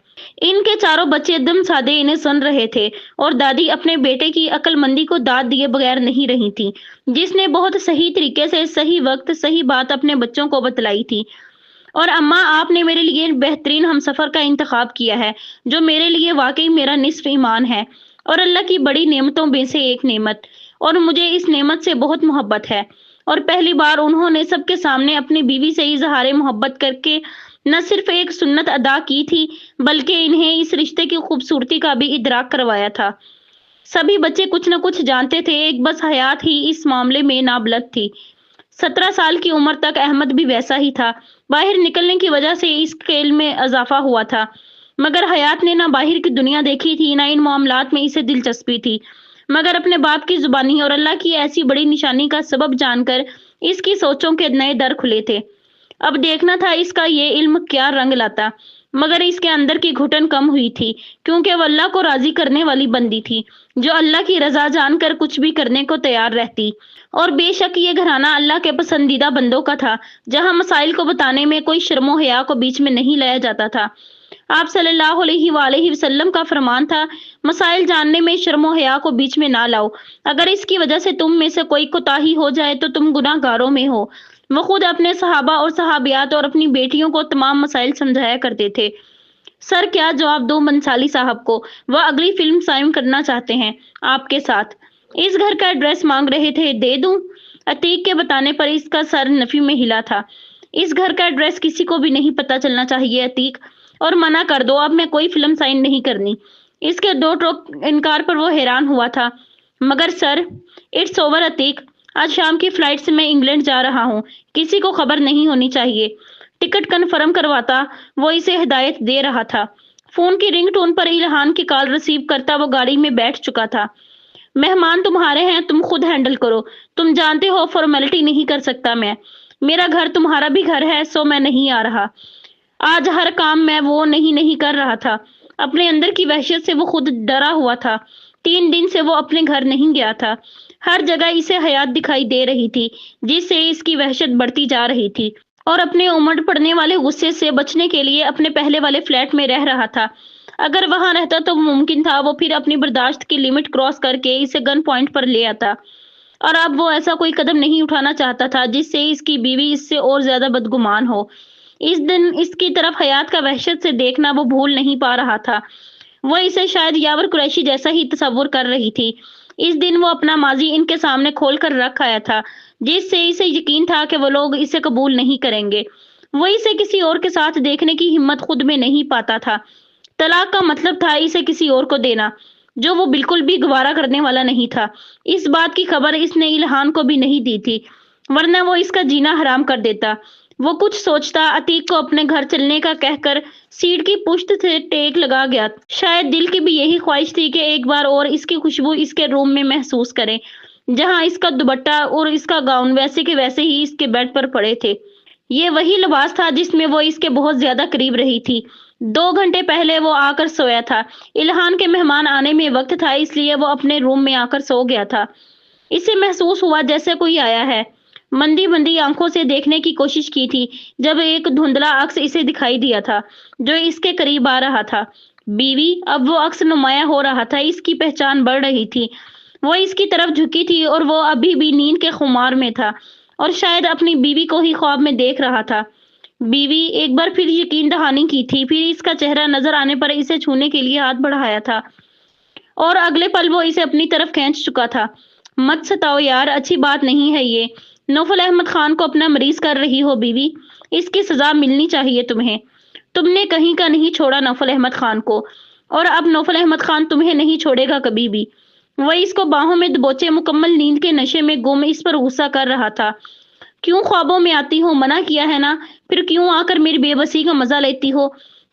ان کے چاروں بچے دم سادے انہیں سن رہے تھے، اور دادی اپنے بیٹے کی عقل مندی کو داد دیے بغیر نہیں رہی تھی، جس نے بہت صحیح طریقے سے صحیح وقت صحیح بات اپنے بچوں کو بتلائی تھی۔ اور اماں، آپ نے میرے لیے بہترین ہمسفر کا انتخاب کیا ہے، جو میرے لیے واقعی میرا نصف ایمان ہے اور اللہ کی بڑی نعمتوں میں سے ایک نعمت، اور مجھے اس نعمت سے بہت محبت ہے۔ اور پہلی بار انہوں نے سب کے سامنے اپنی بیوی سے اظہار محبت کر کے نہ صرف ایک سنت ادا کی تھی، بلکہ انہیں اس رشتے کی خوبصورتی کا بھی ادراک کروایا تھا۔ سبھی بچے کچھ نہ کچھ جانتے تھے، ایک بس حیات ہی اس معاملے میں نابلد تھی۔ 17 سال کی عمر تک احمد بھی ویسا ہی تھا۔ باہر نکلنے کی وجہ سے اس کے علم میں اضافہ ہوا تھا، مگر حیات نے نہ باہر کی دنیا دیکھی تھی، نہ ان معاملات میں اسے دلچسپی تھی، مگر اپنے باپ کی زبانی اور اللہ کی ایسی بڑی نشانی کا سبب جان کر اس کی سوچوں کے نئے در کھلے تھے۔ اب دیکھنا تھا اس کا یہ علم کیا رنگ لاتا، مگر اس کے اندر کی گھٹن کم ہوئی تھی، کیونکہ وہ اللہ کو راضی کرنے والی بندی تھی، جو اللہ کی رضا جان کر کچھ بھی کرنے کو تیار رہتی۔ اور بے شک یہ گھرانہ اللہ کے پسندیدہ بندوں کا تھا، جہاں مسائل کو بتانے میں کوئی شرم و حیا کو بیچ میں نہیں لایا جاتا تھا۔ آپ صلی اللہ علیہ وآلہ وسلم کا فرمان تھا، مسائل جاننے میں شرم و حیا کو بیچ میں نہ لاؤ، اگر اس کی وجہ سے تم میں سے کوئی کوتاہی ہو جائے تو تم گناہ گاروں میں ہو۔ وہ خود اپنے صحابہ اور صحابیات اور اپنی بیٹیوں کو تمام مسائل سمجھایا کرتے تھے۔ سر، کیا جواب دوں منصالی صاحب کو؟ وہ اگلی فلم سائن کرنا چاہتے ہیں آپ کے ساتھ۔ اس گھر کا ایڈریس مانگ رہے تھے، دے دوں؟ عتیق کے بتانے پر اس کا سر نفی میں ہلا تھا۔ اس گھر کا ایڈریس کسی کو بھی نہیں پتہ چلنا چاہیے عتیق، اور منع کر دو، اب میں کوئی فلم سائن نہیں کرنی۔ اس کے دو ٹوک انکار پر وہ حیران ہوا تھا۔ مگر سر، اٹس اوور عتیق، آج شام کی فلائٹ سے میں انگلینڈ جا رہا ہوں، کسی کو خبر نہیں ہونی چاہیے۔ ٹکٹ کنفرم کرواتا وہ اسے ہدایت دے رہا تھا۔ فون کی رنگ ٹون پر الہان کی کال ریسیو کرتا وہ گاڑی میں بیٹھ چکا تھا۔ مہمان تمہارے ہیں، تم خود ہینڈل کرو، تم جانتے ہو فارمیلٹی نہیں کر سکتا میں۔ میرا گھر تمہارا بھی گھر ہے، سو میں نہیں آ رہا۔ آج ہر کام میں وہ نہیں کر رہا تھا۔ اپنے اندر کی وحشت سے وہ خود ڈرا ہوا تھا۔ 3 دن سے وہ اپنے گھر نہیں گیا تھا۔ ہر جگہ اسے حیات دکھائی دے رہی تھی، جس سے اس کی وحشت بڑھتی جا رہی تھی، اور اپنے امڑ پڑنے والے غصے سے بچنے کے لیے اپنے پہلے والے فلیٹ میں رہ رہا تھا۔ اگر وہاں رہتا تو ممکن تھا وہ پھر اپنی برداشت کی لمٹ کراس کر کے اسے گن پوائنٹ پر لے آتا، اور اب وہ ایسا کوئی قدم نہیں اٹھانا چاہتا تھا جس سے اس کی بیوی اس سے اور زیادہ بدگمان ہو۔ اس دن اس کی طرف حیات کا وحشت سے دیکھنا وہ بھول نہیں پا رہا تھا۔ وہ اسے شاید یاور قریشی جیسا ہی تصور کر رہی تھی۔ اس دن وہ اپنا ماضی ان کے سامنے کھول کر رکھ آیا تھا، جس سے اسے یقین تھا کہ وہ لوگ اسے قبول نہیں کریں گے۔ وہ اسے کسی اور کے ساتھ دیکھنے کی ہمت خود میں نہیں پاتا تھا۔ طلاق کا مطلب تھا اسے کسی اور کو دینا، جو وہ بالکل بھی گوارا کرنے والا نہیں تھا۔ اس بات کی خبر اس نے الہان کو بھی نہیں دی تھی، ورنہ وہ اس کا جینا حرام کر دیتا۔ وہ کچھ سوچتا عتیق کو اپنے گھر چلنے کا کہہ کر سیٹ کی پشت سے ٹیک لگا گیا۔ شاید دل کی بھی یہی خواہش تھی کہ ایک بار اور اس کی خوشبو اس کے روم میں محسوس کرے، جہاں اس کا دوپٹہ اور اس کا گاؤن ویسے کے ویسے ہی اس کے بیڈ پر پڑے تھے۔ یہ وہی لباس تھا جس میں وہ اس کے بہت زیادہ قریب رہی تھی۔ 2 گھنٹے پہلے وہ آ کر سویا تھا۔ الہان کے مہمان آنے میں وقت تھا، اس لیے وہ اپنے روم میں آ کر سو گیا تھا۔ اسے محسوس ہوا جیسے کوئی آیا ہے۔ مندی مندی آنکھوں سے دیکھنے کی کوشش کی تھی، جب ایک دھندلا عکس اسے دکھائی دیا تھا جو اس کے قریب آ رہا تھا۔ بیوی! اب وہ عکس نمایاں ہو رہا تھا، اس کی پہچان بڑھ رہی تھی۔ وہ اس کی طرف جھکی تھی اور وہ ابھی بھی نیند کے خمار میں تھا، اور شاید اپنی بیوی کو ہی خواب میں دیکھ رہا تھا۔ بیوی! ایک بار پھر یقین دہانی کی تھی، پھر اس کا چہرہ نظر آنے پر اسے چھونے کے لیے ہاتھ بڑھایا تھا، اور اگلے پل وہ اسے اپنی طرف کھینچ چکا تھا۔ مت ستاؤ یار، اچھی بات نہیں ہے یہ۔ نوفل احمد خان کو اپنا مریض کر رہی ہو بیوی، اس کی سزا ملنی چاہیے تمہیں۔ تم نے کہیں کا نہیں چھوڑا نوفل احمد خان کو، اور اب نوفل احمد خان تمہیں نہیں چھوڑے گا کبھی بھی۔ وہ اس کو باہوں میں دبوچے مکمل نیند کے نشے میں گم اس پر غصہ کر رہا تھا۔ کیوں خوابوں میں آتی ہو؟ منع کیا ہے نا، پھر کیوں آ کر میری بے بسی کا مزہ لیتی ہو؟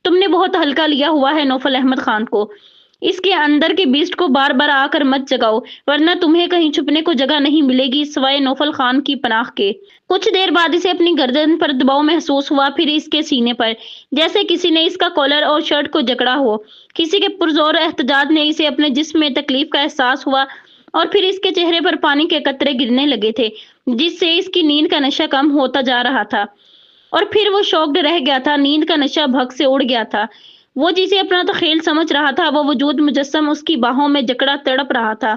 تم نے بہت ہلکا لیا ہوا ہے نوفل احمد خان کو۔ اس کے اندر کے بیسٹ کو بار بار آ کر مت جگاؤ، ورنہ تمہیں کہیں چھپنے کو جگہ نہیں ملے گی سوائے نوفل خان کی پناہ کے۔ کچھ دیر بعد اسے اپنی گردن پر دباؤ محسوس ہوا، پھر اس کے سینے پر، جیسے کسی نے اس کا کالر اور شرٹ کو جکڑا ہو۔ کسی کے پرزور احتجاج نے اسے اپنے جسم میں تکلیف کا احساس ہوا، اور پھر اس کے چہرے پر پانی کے قطرے گرنے لگے تھے، جس سے اس کی نیند کا نشہ کم ہوتا جا رہا تھا، اور پھر وہ شوکڈ رہ گیا تھا۔ نیند کا نشہ بھگ سے اڑ گیا تھا۔ وہ جسے اپنا تخیل سمجھ رہا تھا، وہ وجود مجسم اس کی باہوں میں جکڑا تڑپ رہا تھا۔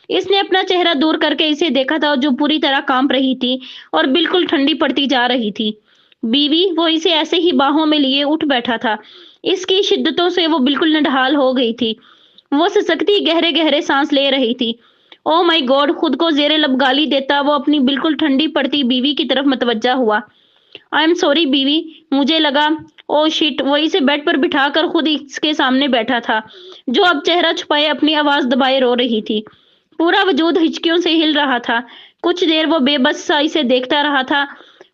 اس نے اپنا چہرہ دور کر کے اسے دیکھا تھا، جو پوری طرح کانپ رہی تھی اور بالکل ٹھنڈی پڑتی جا رہی تھی۔ بیوی! وہ اسے ایسے ہی باہوں میں لیے اٹھ بیٹھا تھا۔ اس کی شدتوں سے وہ بالکل نڈھال ہو گئی تھی۔ وہ سسکتی گہرے گہرے سانس لے رہی تھی۔ او مائی گاڈ! خود کو زیر لب گالی دیتا وہ اپنی بالکل ٹھنڈی پڑتی بیوی کی طرف متوجہ ہوا۔ آئی ایم سوری بیوی، مجھے لگا۔ او شٹ! وہ اسے بیڈ پر بٹھا کر خود اس کے سامنے بیٹھا تھا، جو اب چہرہ چھپائے اپنی آواز دبائے رو رہی تھی۔ پورا وجود ہچکیوں سے ہل رہا تھا۔ کچھ دیر وہ بے بس سا اسے دیکھتا رہا تھا۔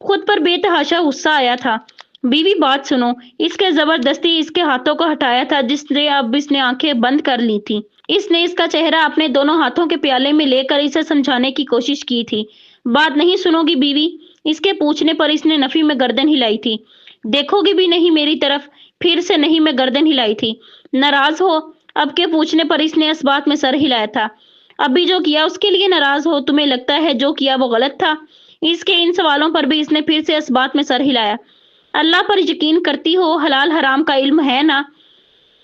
خود پر بے تحاشا غصہ آیا تھا۔ بیوی بات سنو! اس کے زبردستی اس کے ہاتھوں کو ہٹایا تھا، جس سے اب اس نے آنکھیں بند کر لی تھی۔ اس نے اس کا چہرہ اپنے دونوں ہاتھوں کے پیالے میں لے کر اسے سمجھانے کی کوشش کی تھی۔ بات نہیں سنو گی بیوی؟ اس کے پوچھنے پر اس نے نفی میں گردن ہلائی تھی۔ دیکھو گی بھی نہیں میری طرف؟ پھر سے نہیں میں گردن ہلائی تھی۔ ناراض ہو؟ اب کے پوچھنے پر اس نے اس بات میں سر ہلایا تھا۔ ابھی جو کیا اس کے لیے ناراض ہو؟ تمہیں لگتا ہے جو کیا وہ غلط تھا؟ اس کے ان سوالوں پر بھی اس نے پھر سے اس بات میں سر ہلایا۔ اللہ پر یقین کرتی ہو؟ حلال حرام کا علم ہے نا؟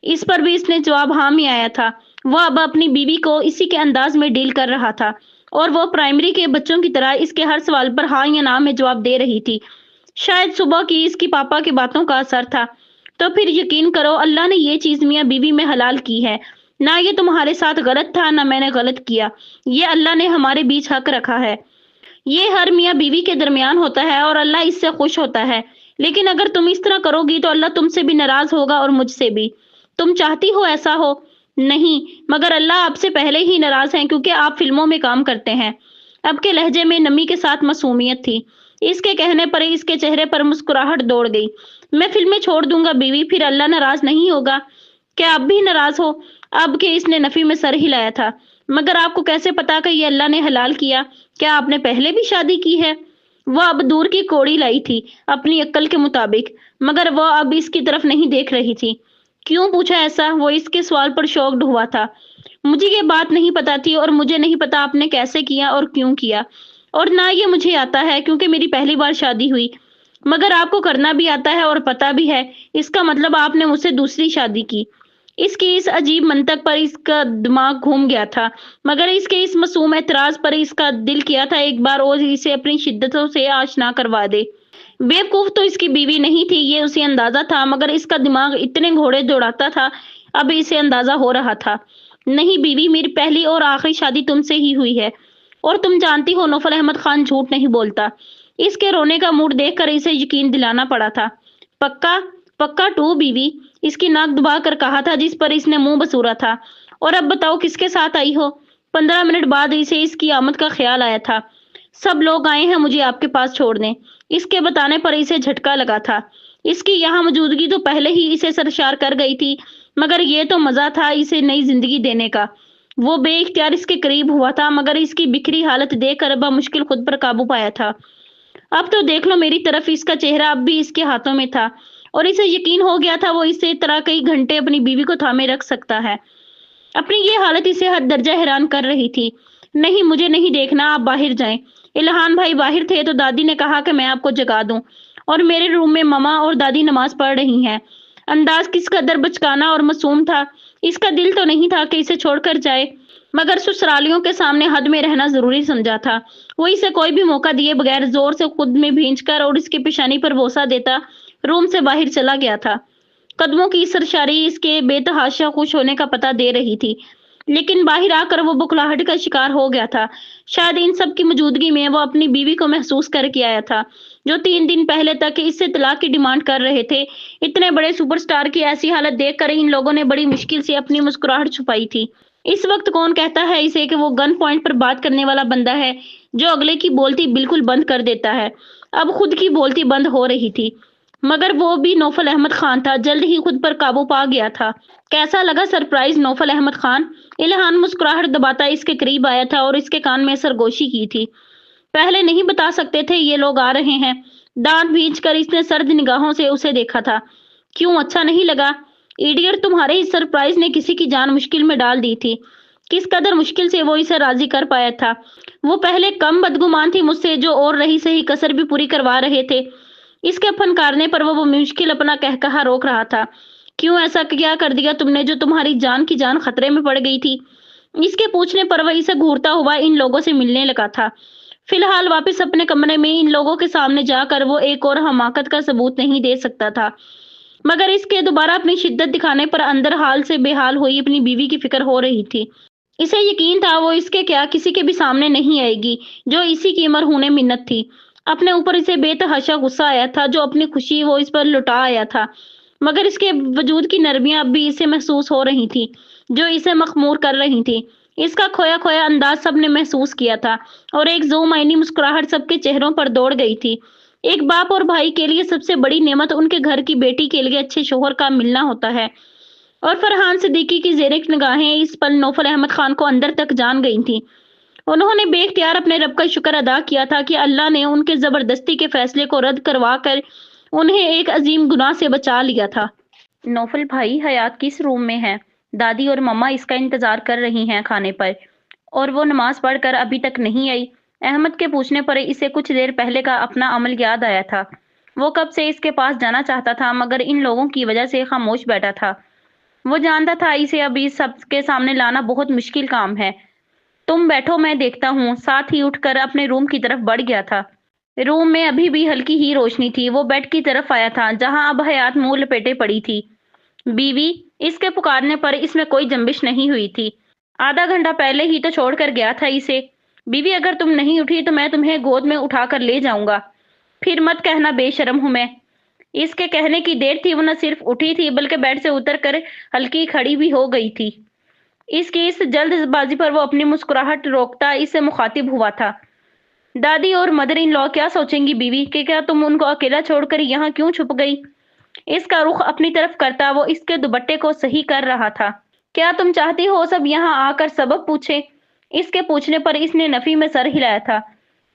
اس پر بھی اس نے جواب ہاں میں آیا تھا۔ وہ اب اپنی بیوی کو اسی کے انداز میں ڈیل کر رہا تھا، اور وہ پرائمری کے بچوں کی طرح اس کے ہر سوال پر ہاں یا نہ میں جواب دے رہی تھی۔ شاید صبح کی اس کی پاپا کی باتوں کا اثر تھا۔ تو پھر یقین کرو اللہ نے یہ چیز میاں بیوی میں حلال کی ہے۔ نہ یہ تمہارے ساتھ غلط تھا، نہ میں نے غلط کیا۔ یہ اللہ نے ہمارے بیچ حق رکھا ہے۔ یہ ہر میاں بیوی کے درمیان ہوتا ہے، اور اللہ اس سے خوش ہوتا ہے۔ لیکن اگر تم اس طرح کرو گی تو اللہ تم سے بھی ناراض ہوگا اور مجھ سے بھی۔ تم چاہتی ہو ایسا ہو؟ نہیں، مگر اللہ آپ سے پہلے ہی ناراض ہیں، کیونکہ آپ فلموں میں کام کرتے ہیں۔ اب کے لہجے میں نمی کے ساتھ معصومیت تھی۔ اس کے کہنے پر اس کے چہرے پر مسکراہٹ دوڑ گئی۔ میں فلمیں چھوڑ دوں گا بیوی، پھر اللہ ناراض نہیں ہوگا؟ کیا اب بھی ناراض ہو؟ اب کے اس نے نفی میں سر ہلایا تھا۔ مگر آپ کو کیسے پتا کہ یہ اللہ نے حلال کیا؟ کیا آپ نے پہلے بھی شادی کی ہے؟ وہ اب دور کی کوڑی لائی تھی اپنی عقل کے مطابق، مگر وہ اب اس کی طرف نہیں دیکھ رہی تھی۔ کیوں پوچھا ایسا؟ وہ اس کے سوال پر شاکڈ ہوا تھا۔ مجھے یہ بات نہیں پتا تھی، اور مجھے نہیں پتا آپ نے کیسے کیا اور کیوں کیا، اور نہ یہ مجھے آتا ہے کیونکہ میری پہلی بار شادی ہوئی، مگر آپ کو کرنا بھی آتا ہے اور پتا بھی ہے۔ اس کا مطلب آپ نے مجھ سے دوسری شادی کی۔ اس کی اس عجیب منطق پر اس کا دماغ گھوم گیا تھا، مگر اس کے اس معصوم اعتراض پر اس کا دل کیا تھا ایک بار اور اسے اپنی شدتوں سے آشنا کروا دے۔ بیوقوف تو اس کی بیوی نہیں تھی، یہ اسے اندازہ تھا، مگر اس کا دماغ اتنے گھوڑے دوڑاتا تھا، اب اسے اندازہ ہو رہا تھا۔ نہیں بیوی، میری پہلی اور آخری شادی تم سے ہی ہوئی ہے، اور تم جانتی ہو نوفل احمد خان جھوٹ نہیں بولتا۔ اس کے رونے کا موڈ دیکھ کر اسے یقین دلانا پڑا تھا۔ پکا؟ پکا ٹو بیوی، اس کی ناک دبا کر کہا تھا، جس پر اس نے منہ بسورا تھا۔ اور اب بتاؤ کس کے ساتھ آئی ہو؟ 15 منٹ بعد اسے اس کی آمد کا خیال آیا تھا۔ سب لوگ آئے ہیں مجھے آپ کے پاس چھوڑنے۔ اس کے بتانے پر اسے جھٹکا لگا تھا۔ اس کی یہاں موجودگی تو پہلے ہی اسے سرشار کر گئی تھی، مگر یہ تو مزہ تھا اسے نئی زندگی دینے کا۔ وہ بے اختیار اس کے قریب ہوا تھا، مگر اس کی بکھری حالت دیکھ کر بمشکل خود پر قابو پایا تھا۔ اب تو دیکھ لو میری طرف، اس کا چہرہ اب بھی اس کے ہاتھوں میں تھا، اور اسے یقین ہو گیا تھا وہ اسی طرح کئی گھنٹے اپنی بیوی کو تھامے رکھ سکتا ہے۔ اپنی یہ حالت اسے حد درجہ حیران کر رہی تھی۔ نہیں مجھے نہیں دیکھنا، آپ باہر جائیں۔ الہان بھائی باہر تھے تو دادی نے کہا کہ میں آپ کو جگا دوں، اور میرے روم میں ماما اور دادی نماز پڑھ رہی ہیں۔ انداز کس قدر بچکانا اور معصوم تھا۔ اس کا دل تو نہیں تھا کہ اسے چھوڑ کر جائے، مگر سسرالیوں کے سامنے حد میں رہنا ضروری سمجھا تھا۔ وہ اسے کوئی بھی موقع دیے بغیر زور سے خود میں بھینچ کر اور اس کی پیشانی پر بوسہ دیتا روم سے باہر چلا گیا تھا۔ قدموں کی سرشاری اس کے بے تحاشا خوش ہونے کا پتہ دے رہی تھی، لیکن باہر آ کر وہ بخلاہٹ کا شکار ہو گیا تھا۔ شاید ان سب کی موجودگی میں وہ اپنی بیوی کو محسوس کر کے آیا تھا، جو 3 دن پہلے تک اس سے طلاق کی ڈیمانڈ کر رہے تھے۔ اتنے بڑے سپر سٹار کی ایسی حالت دیکھ کر ان لوگوں نے بڑی مشکل سے اپنی مسکراہٹ چھپائی تھی۔ اس وقت کون کہتا ہے اسے کہ وہ گن پوائنٹ پر بات کرنے والا بندہ ہے، جو اگلے کی بولتی بالکل بند کر دیتا ہے۔ اب خود کی بولتی بند ہو رہی تھی، مگر وہ بھی نوفل احمد خان تھا، جلد ہی خود پر قابو پا گیا تھا۔ کیسا لگا سرپرائز نوفل احمد خان؟ الہان مسکراہٹ دباتا اس کے قریب آیا تھا اور اس کے کان میں سرگوشی کی تھی۔ پہلے نہیں بتا سکتے تھے یہ لوگ آ رہے ہیں؟ دانت بھینچ کر اس نے سرد نگاہوں سے اسے دیکھا تھا۔ کیوں اچھا نہیں لگا؟ ایڈیٹ، تمہارے اس سرپرائز نے کسی کی جان مشکل میں ڈال دی تھی۔ کس قدر مشکل سے وہ اسے راضی کر پایا تھا۔ وہ پہلے کم بدگمان تھی مجھ سے، جو اور رہی سہی کسر بھی پوری کروا رہے تھے۔ اس کے پھنکارنے پر وہ مشکل اپنا کہا روک رہا تھا۔ کیوں ایسا کیا کر دیا تم نے جو تمہاری جان کی جان خطرے میں پڑ گئی تھی؟ اس کے پوچھنے پر وہ اسے گھورتا ہوا ان لوگوں سے ملنے لگا تھا۔ فی الحال واپس اپنے کمرے میں ان لوگوں کے سامنے جا کر وہ ایک اور حماقت کا ثبوت نہیں دے سکتا تھا، مگر اس کے دوبارہ اپنی شدت دکھانے پر اندر حال سے بے حال ہوئی اپنی بیوی کی فکر ہو رہی تھی۔ اسے یقین تھا وہ اس کے کیا کسی کے بھی سامنے نہیں آئے گی، جو اسی کی مرہون منت تھی۔ اپنے اوپر اسے بے تحاشا غصہ آیا تھا، جو اپنی خوشی وہ اس پر لٹا آیا تھا، مگر اس کے وجود کی نرمیاں اب بھی اسے محسوس ہو رہی تھی، جو اسے مخمور کر رہی تھی۔ اس کا کھویا کھویا انداز سب نے محسوس کیا تھا، اور ایک ذو معنی مسکراہٹ سب کے چہروں پر دوڑ گئی تھی۔ ایک باپ اور بھائی کے لیے سب سے بڑی نعمت ان کے گھر کی بیٹی کے لیے اچھے شوہر کا ملنا ہوتا ہے، اور فرحان صدیقی کی زیرک نگاہیں اس پل نوفل احمد خان کو اندر تک جان گئی تھیں۔ انہوں نے بے اختیار اپنے رب کا شکر ادا کیا تھا کہ اللہ نے ان کے زبردستی کے فیصلے کو رد کروا کر انہیں ایک عظیم گناہ سے بچا لیا تھا۔ نوفل بھائی، حیات کس روم میں ہے؟ دادی اور مما اس کا انتظار کر رہی ہیں کھانے پر، اور وہ نماز پڑھ کر ابھی تک نہیں آئی۔ احمد کے پوچھنے پر اسے کچھ دیر پہلے کا اپنا عمل یاد آیا تھا۔ وہ کب سے اس کے پاس جانا چاہتا تھا، مگر ان لوگوں کی وجہ سے خاموش بیٹھا تھا۔ وہ جانتا تھا اسے اب اس سب کے سامنے لانا بہت مشکل کام ہے۔ تم بیٹھو، میں دیکھتا ہوں، ساتھ ہی اٹھ کر اپنے روم کی طرف بڑھ گیا تھا۔ روم میں ابھی بھی ہلکی ہی روشنی تھی۔ وہ بیڈ کی طرف آیا تھا، جہاں اب حیات منہ لپیٹے پڑی تھی۔ بیوی، اس کے پکارنے پر اس میں کوئی جنبش نہیں ہوئی تھی۔ آدھا گھنٹہ پہلے ہی تو چھوڑ کر گیا تھا اسے۔ بیوی، اگر تم نہیں اٹھی تو میں تمہیں گود میں اٹھا کر لے جاؤں گا۔ پھر مت کہنا بے شرم ہوں میں۔ اس کے کہنے کی دیر تھی، وہ نہ صرف اٹھی تھی بلکہ بیڈ سے اتر کر ہلکی کھڑی بھی ہو گئی تھی۔ اس کی اس جلد بازی پر وہ اپنی مسکراہٹ روکتا اس سے مخاطب ہوا تھا۔ دادی اور مدر ان لا کیا سوچیں گی بیوی، کہ کیا تم ان کو اکیلا چھوڑ کر یہاں کیوں چھپ گئی؟ اس کا رخ اپنی طرف کرتا وہ اس کے دوپٹے کو صحیح کر رہا تھا۔ کیا تم چاہتی ہو سب یہاں آ کر سبب پوچھے؟ اس کے پوچھنے پر اس نے نفی میں سر ہلایا تھا۔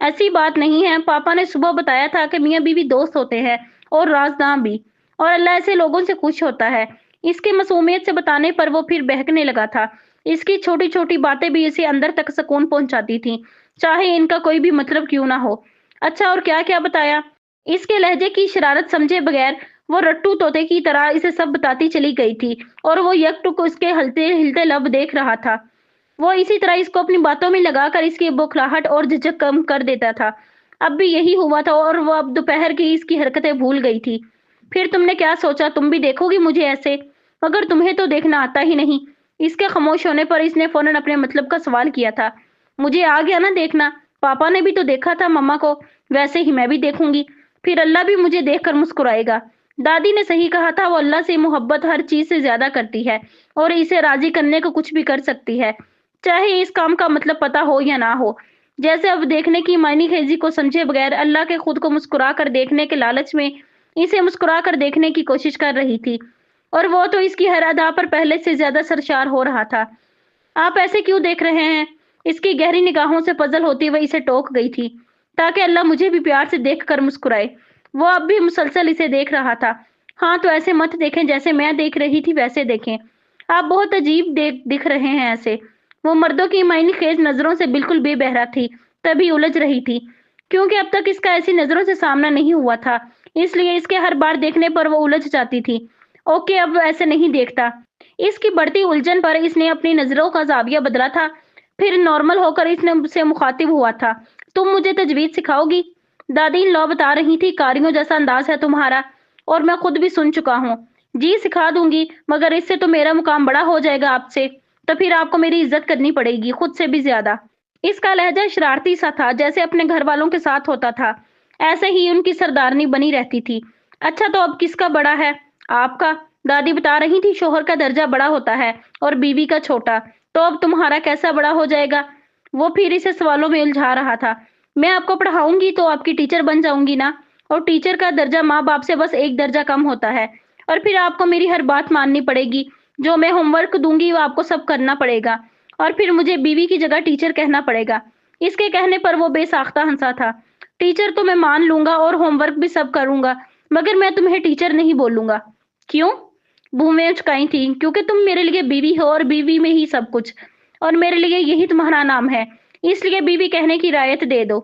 ایسی بات نہیں ہے، پاپا نے صبح بتایا تھا کہ میاں بیوی دوست ہوتے ہیں اور رازداں بھی، اور اللہ ایسے لوگوں سے خوش ہوتا ہے۔ اس کی معصومیت سے بتانے پر وہ پھر بہکنے لگا تھا۔ اس کی چھوٹی چھوٹی باتیں بھی اسے اندر تک سکون پہنچاتی تھیں، چاہے ان کا کوئی بھی مطلب کیوں نہ ہو۔ اچھا، اور کیا کیا بتایا؟ اس کے لہجے کی شرارت سمجھے بغیر وہ رٹو طوطے کی طرح اسے سب بتاتی چلی گئی تھی، اور وہ یک ٹک اس کے ہلتے ہلتے لب دیکھ رہا تھا۔ وہ اسی طرح اس کو اپنی باتوں میں لگا کر اس کی بوکھلاہٹ اور جھجک کم کر دیتا تھا۔ اب بھی یہی ہوا تھا، اور وہ اب دوپہر کی اس کی حرکتیں بھول گئی تھی۔ پھر تم نے کیا سوچا؟ تم بھی دیکھو گی مجھے ایسے؟ مگر تمہیں تو دیکھنا آتا ہی نہیں۔ اس کے خاموش ہونے پر اس نے فوراً اپنے مطلب کا سوال کیا تھا۔ مجھے آ گیا نا دیکھنا، پاپا نے بھی تو دیکھا تھا مما کو، ویسے ہی میں بھی دیکھوں گی، پھر اللہ بھی مجھے دیکھ کر مسکرائے گا۔ دادی نے صحیح کہا تھا، وہ اللہ سے محبت ہر چیز سے زیادہ کرتی ہے، اور اسے راضی کرنے کو کچھ بھی کر سکتی ہے، چاہے اس کام کا مطلب پتا ہو یا نہ ہو۔ جیسے اب دیکھنے کی معنی خیزی کو سمجھے بغیر اللہ کے خود کو مسکرا کر دیکھنے کے لالچ میں اسے مسکرا کر دیکھنے کی کوشش کر رہی تھی، اور وہ تو اس کی ہر ادا پر پہلے سے زیادہ سرشار ہو رہا تھا۔ آپ ایسے کیوں دیکھ رہے ہیں؟ اس کی گہری نگاہوں سے پزل ہوتی ہوئے اسے ٹوک گئی تھی، تاکہ اللہ مجھے بھی پیار سے دیکھ کر مسکرائے۔ وہ اب بھی مسلسل اسے دیکھ رہا تھا۔ ہاں تو ایسے مت دیکھیں جیسے میں دیکھ رہی تھی، ویسے دیکھیں۔ آپ بہت عجیب دکھ رہے ہیں ایسے۔ وہ مردوں کی معنی خیز نظروں سے بالکل بے بہرا تھی، تبھی الجھ رہی تھی، کیونکہ اب تک اس کا ایسی نظروں سے سامنا نہیں ہوا تھا، اس لیے اس کے ہر بار دیکھنے پر وہ الجھ جاتی تھی۔ اوکے، اب ایسے نہیں دیکھتا۔ اس کی بڑھتی الجھن پر اس نے اپنی نظروں کا زاویہ بدلا تھا، پھر نارمل ہو کر اس نے سے مخاطب ہوا تھا۔ تم مجھے تجوید سکھاؤ گی؟ دادی لو بتا رہی تھی، کاریوں جیسا انداز ہے تمہارا، اور میں خود بھی سن چکا ہوں۔ جی سکھا دوں گی، مگر اس سے تو میرا مقام بڑا ہو جائے گا آپ سے، تو پھر آپ کو میری عزت کرنی پڑے گی، خود سے بھی زیادہ۔ اس کا لہجہ شرارتی سا تھا، جیسے اپنے گھر والوں کے ساتھ ہوتا تھا، ایسے ہی ان کی سردارنی بنی رہتی تھی۔ اچھا، تو اب کس کا بڑا ہے؟ آپ کا۔ دادی بتا رہی تھی شوہر کا درجہ بڑا ہوتا ہے اور بیوی کا چھوٹا، تو اب تمہارا کیسا بڑا ہو جائے گا؟ وہ پھر اسے سوالوں میں الجھا رہا تھا۔ میں آپ کو پڑھاؤں گی تو آپ کی ٹیچر بن جاؤں گی نا، اور ٹیچر کا درجہ ماں باپ سے بس ایک درجہ کم ہوتا ہے، اور پھر آپ کو میری ہر بات ماننی پڑے گی، جو میں ہوم ورک دوں گی وہ آپ کو سب کرنا پڑے گا، اور پھر مجھے بیوی کی جگہ ٹیچر کہنا پڑے گا۔ اس کے کہنے پر وہ بے ساختہ ہنسا تھا۔ ٹیچر تو میں مان لوں گا اور ہوم ورک بھی سب کروں گا، مگر میں تمہیں ٹیچر نہیں بولوں گا۔ کیوں؟ بھومیں چکائی تھی، کیونکہ تم میرے لیے بیوی ہو، اور بیوی میں ہی سب کچھ، اور میرے لیے یہی تمہارا نام ہے، اس لیے بیوی کہنے کی رعایت دے دو۔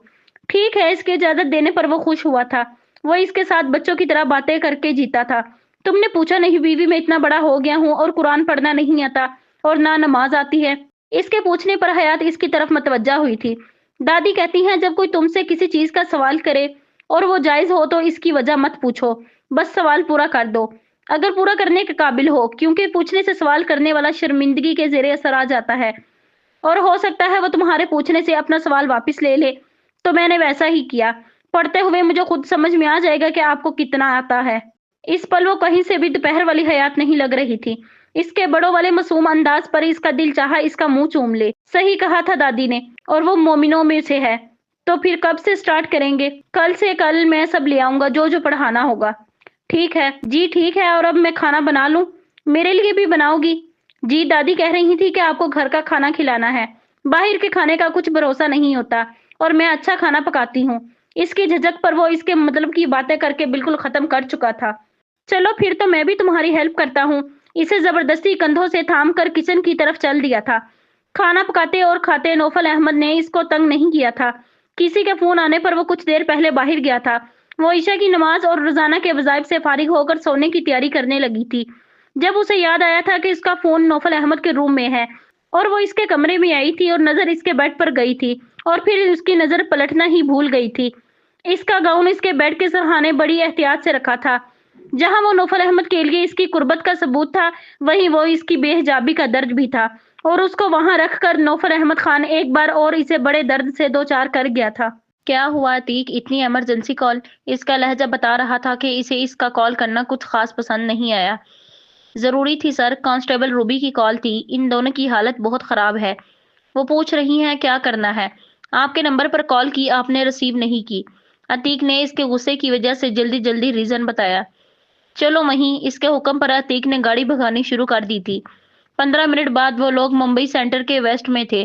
ٹھیک ہے، اس کی اجازت دینے پر وہ خوش ہوا تھا۔ وہ اس کے ساتھ بچوں کی طرح باتیں کر کے جیتا تھا۔ تم نے پوچھا نہیں بیوی میں اتنا بڑا ہو گیا ہوں اور قرآن پڑھنا نہیں آتا اور نہ نماز آتی ہے؟ اس کے پوچھنے پر حیات اس کی طرف متوجہ ہوئی تھی۔ دادی کہتی ہیں جب کوئی تم سے کسی چیز کا سوال کرے اور وہ جائز ہو تو اس کی وجہ مت پوچھو، بس سوال پورا کر دو، اگر پورا کرنے کے قابل ہو، کیونکہ پوچھنے سے سوال کرنے والا شرمندگی کے زیر اثر آ جاتا ہے، اور ہو سکتا ہے وہ تمہارے پوچھنے سے اپنا سوال واپس لے لے۔ تو میں نے ویسا ہی کیا۔ پڑھتے ہوئے مجھے خود سمجھ میں آ جائے گا کہ آپ کو کتنا آتا ہے۔ اس پل وہ کہیں سے بھی دوپہر والی حیات نہیں لگ رہی تھی۔ اس کے بڑوں والے معصوم انداز پر اس کا دل چاہا اس کا منہ چوم لے۔ صحیح کہا تھا دادی نے، اور وہ مومنوں میں سے ہے۔ تو پھر کب سے سٹارٹ کریں گے؟ کل سے۔ کل میں سب لے آؤں گا جو جو پڑھانا ہوگا۔ ٹھیک ہے جی، ٹھیک ہے۔ اور اب میں کھانا بنا لوں؟ میرے لیے بھی بناؤ گی؟ جی، دادی کہہ رہی تھی کہ آپ کو گھر کا کھانا کھلانا ہے، باہر کے کھانے کا کچھ بھروسہ نہیں ہوتا، اور میں اچھا کھانا پکاتی ہوں۔ اس کی جھجک پر وہ اس کے مطلب کی باتیں کر کے بالکل ختم کر چکا تھا۔ چلو پھر تو میں بھی تمہاری ہیلپ کرتا ہوں۔ اسے زبردستی کندھوں سے تھام کر کچن کی طرف چل دیا تھا۔ کھانا پکاتے اور کھاتے نوفل احمد نے اس کو تنگ نہیں کیا تھا۔ کسی کے فون آنے پر وہ کچھ دیر پہلے باہر گیا تھا۔ وہ عشاء کی نماز اور روزانہ کے وظائف سے فارغ ہو کر سونے کی تیاری کرنے لگی تھی، جب اسے یاد آیا تھا کہ اس کا فون نوفل احمد کے روم میں ہے، اور وہ اس کے کمرے میں آئی تھی اور نظر اس کے بیڈ پر گئی تھی، اور پھر اس کی نظر پلٹنا ہی بھول گئی تھی۔ اس کا گاؤن اس کے بیڈ کے سرہانے بڑی احتیاط سے رکھا تھا۔ جہاں وہ نوفل احمد کے لیے اس کی قربت کا ثبوت تھا، وہیں وہ اس کی بے حجابی کا درد بھی تھا، اور اس کو وہاں رکھ کر نوفل احمد خان ایک بار اور اسے بڑے درد سے دو چار کر گیا تھا۔ کیا ہوا عتیق؟ اتنی ایمرجنسی کال؟ اس کا لہجہ بتا رہا تھا کہ اسے اس کا کال کرنا کچھ خاص پسند نہیں آیا۔ ضروری تھی سر، کانسٹیبل روبی کی کال تھی، ان دونوں کی حالت بہت خراب ہے، وہ پوچھ رہی ہیں کیا کرنا ہے۔ آپ کے نمبر پر کال کی، آپ نے ریسیو نہیں کی۔ عتیق نے اس کے غصے کی وجہ سے جلدی جلدی ریزن بتایا۔ چلو وہیں۔ اس کے حکم پر عتیق نے گاڑی بھگانی شروع کر دی تھی۔ 15 منٹ بعد وہ لوگ ممبئی سینٹر کے ویسٹ میں تھے۔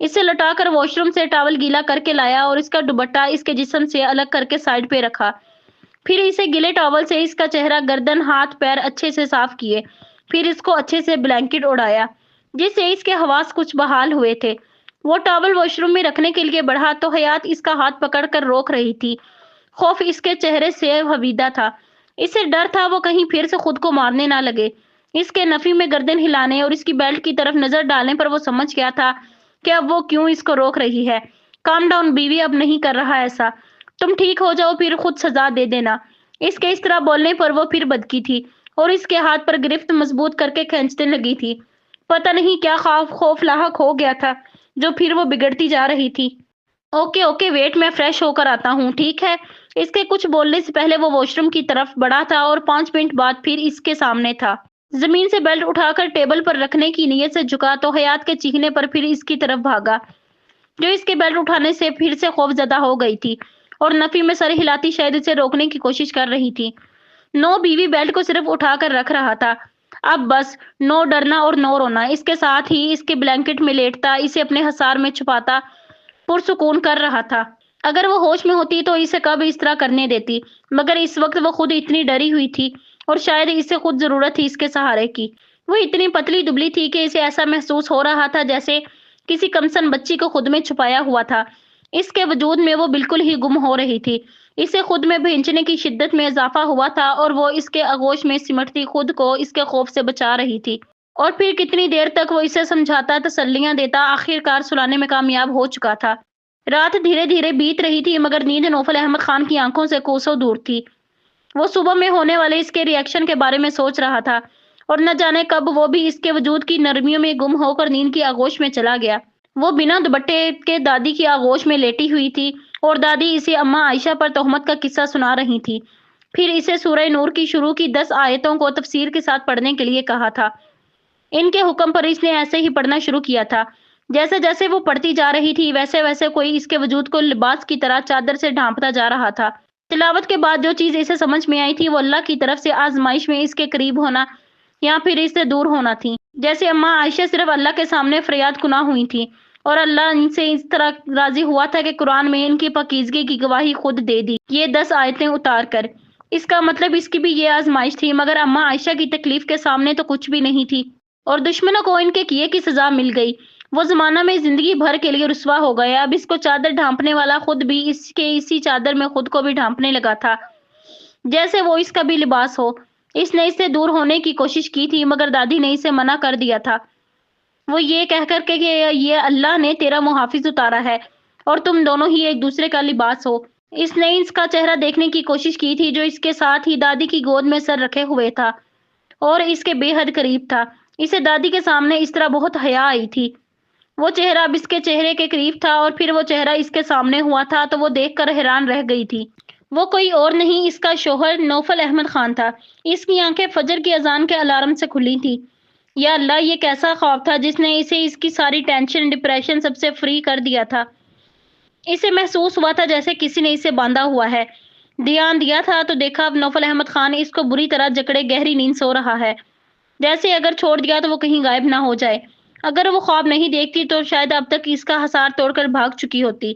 اسے لٹا کر واش روم سے ٹاول گیلا کر کے لایا اور اس کا دوپٹہ اس کے جسم سے الگ کر کے سائڈ پہ رکھا۔ پھر اسے گیلے ٹاول سے اس کا چہرہ، گردن، ہاتھ پیر اچھے سے صاف کیے۔ پھر اس کو اچھے سے بلینکٹ اڑایا جس سے اس کے حواس کچھ بحال ہوئے تھے۔ وہ ٹاول واش روم میں رکھنے کے لیے بڑھا تو حیات اس کا ہاتھ پکڑ کر روک رہی تھی۔ خوف اس کے چہرے سے حویدہ تھا۔ اسے ڈر تھا وہ کہیں پھر سے خود کو مارنے نہ لگے۔ اس کے نفی میں گردن ہلانے اور اس کی بیلٹ کی طرف نظر ڈالنے پر وہ سمجھ گیا تھا کہ اب وہ کیوں اس کو روک رہی ہے۔ کام ڈاؤن بیوی، اب نہیں کر رہا ایسا۔ تم ٹھیک ہو جاؤ پھر خود سزا دے دینا۔ اس کے اس طرح بولنے پر وہ پھر بدکی تھی اور اس کے ہاتھ پر گرفت مضبوط کر کے کھینچنے لگی تھی۔ پتہ نہیں کیا خوف لاحق ہو گیا تھا جو پھر وہ بگڑتی جا رہی تھی۔ اوکے ویٹ، میں فریش ہو کر آتا ہوں، ٹھیک ہے؟ اس کے کچھ بولنے سے پہلے وہ واش روم کی طرف بڑھا تھا اور 5 منٹ بعد پھر اس کے سامنے تھا۔ زمین سے بیلٹ اٹھا کر ٹیبل پر رکھنے کی نیت سے جھکا تو حیات کے چیخنے پر پھر اس کی طرف بھاگا، جو اس کے بیلٹ اٹھانے سے پھر سے خوف زدہ ہو گئی تھی اور نفی میں سر ہلاتی شاید اسے روکنے کی کوشش کر رہی تھی۔ نو، بیوی بیلٹ کو صرف اٹھا کر رکھ رہا تھا۔ اب بس، نو ڈرنا اور نو رونا۔ اس کے ساتھ ہی اس کے بلینکٹ میں لیٹتا، اسے اپنے حصار میں چھپاتا، پرسکون کر رہا تھا۔ اگر وہ ہوش میں ہوتی تو اسے کب اس طرح کرنے دیتی، مگر اس وقت وہ خود اتنی ڈری ہوئی تھی اور شاید اسے خود ضرورت تھی اس کے سہارے کی۔ وہ اتنی پتلی دبلی تھی کہ اسے ایسا محسوس ہو رہا تھا جیسے کسی کمسن بچی کو خود میں چھپایا ہوا تھا۔ اس کے وجود میں وہ بالکل ہی گم ہو رہی تھی۔ اسے خود میں بھینچنے کی شدت میں اضافہ ہوا تھا اور وہ اس کے آغوش میں سمٹتی خود کو اس کے خوف سے بچا رہی تھی۔ اور پھر کتنی دیر تک وہ اسے سمجھاتا، تسلیاں دیتا، آخر کار سلانے میں کامیاب ہو چکا تھا۔ رات دھیرے دھیرے بیت رہی تھی مگر نیند نوفل احمد خان کی آنکھوں سے کوسوں دور تھی۔ وہ صبح میں ہونے والے اس کے ری ایکشن کے بارے میں سوچ رہا تھا اور نہ جانے کب وہ بھی اس کے وجود کی نرمیوں میں گم ہو کر نیند کی آغوش میں چلا گیا۔ وہ بنا دوپٹے کے دادی کی آغوش میں لیٹی ہوئی تھی اور دادی اسے اماں عائشہ پر تہمت کا قصہ سنا رہی تھی۔ پھر اسے سورہ نور کی شروع کی 10 آیتوں کو تفسیر کے ساتھ پڑھنے کے لیے کہا تھا۔ ان کے حکم پر اس نے ایسے ہی پڑھنا شروع کیا تھا۔ جیسے جیسے وہ پڑھتی جا رہی تھی ویسے ویسے کوئی اس کے وجود کو لباس کی طرح چادر سے ڈھانپتا جا رہا تھا۔ تلاوت کے بعد جو چیز اسے سمجھ میں آئی تھی وہ اللہ کی طرف سے آزمائش میں اس کے قریب ہونا یا پھر اس سے دور ہونا تھی۔ جیسے اماں عائشہ صرف اللہ کے سامنے فریاد کناں ہوئی تھی اور اللہ ان سے اس طرح راضی ہوا تھا کہ قرآن میں ان کی پاکیزگی کی گواہی خود دے دی، یہ 10 آیتیں اتار کر۔ اس کا مطلب اس کی بھی یہ آزمائش تھی، مگر اماں عائشہ کی تکلیف کے سامنے تو کچھ بھی نہیں تھی اور دشمنوں کو ان کے کیے کی سزا مل گئی۔ وہ زمانہ میں زندگی بھر کے لیے رسوا ہو گئے۔ اب اس کو چادر ڈھانپنے والا خود بھی اس کے اسی چادر میں خود کو بھی ڈھانپنے لگا تھا جیسے وہ اس کا بھی لباس ہو۔ اس نے اس سے دور ہونے کی کوشش کی تھی مگر دادی نے اسے منع کر دیا تھا، وہ یہ کہہ کر کہ یہ اللہ نے تیرا محافظ اتارا ہے اور تم دونوں ہی ایک دوسرے کا لباس ہو۔ اس نے اس کا چہرہ دیکھنے کی کوشش کی تھی جو اس کے ساتھ ہی دادی کی گود میں سر رکھے ہوئے تھا اور اس کے بے حد قریب تھا۔ اسے دادی کے سامنے اس طرح بہت حیا آئی تھی۔ وہ چہرہ اب اس کے چہرے کے قریب تھا اور پھر وہ چہرہ اس کے سامنے ہوا تھا تو وہ دیکھ کر حیران رہ گئی تھی۔ وہ کوئی اور نہیں، اس کا شوہر نوفل احمد خان تھا۔ اس کی آنکھیں فجر کی اذان کے الارم سے کھلی تھی۔ یا اللہ، یہ کیسا خواب تھا جس نے اسے اس کی ساری ٹینشن، ڈپریشن سب سے فری کر دیا تھا۔ اسے محسوس ہوا تھا جیسے کسی نے اسے باندھا ہوا ہے۔ دھیان دیا تھا تو دیکھا اب نوفل احمد خان اس کو بری طرح جکڑے گہری نیند سو رہا ہے، جیسے اگر چھوڑ دیا تو وہ کہیں غائب نہ ہو جائے۔ اگر وہ خواب نہیں دیکھتی تو شاید اب تک اس کا حصار توڑ کر بھاگ چکی ہوتی،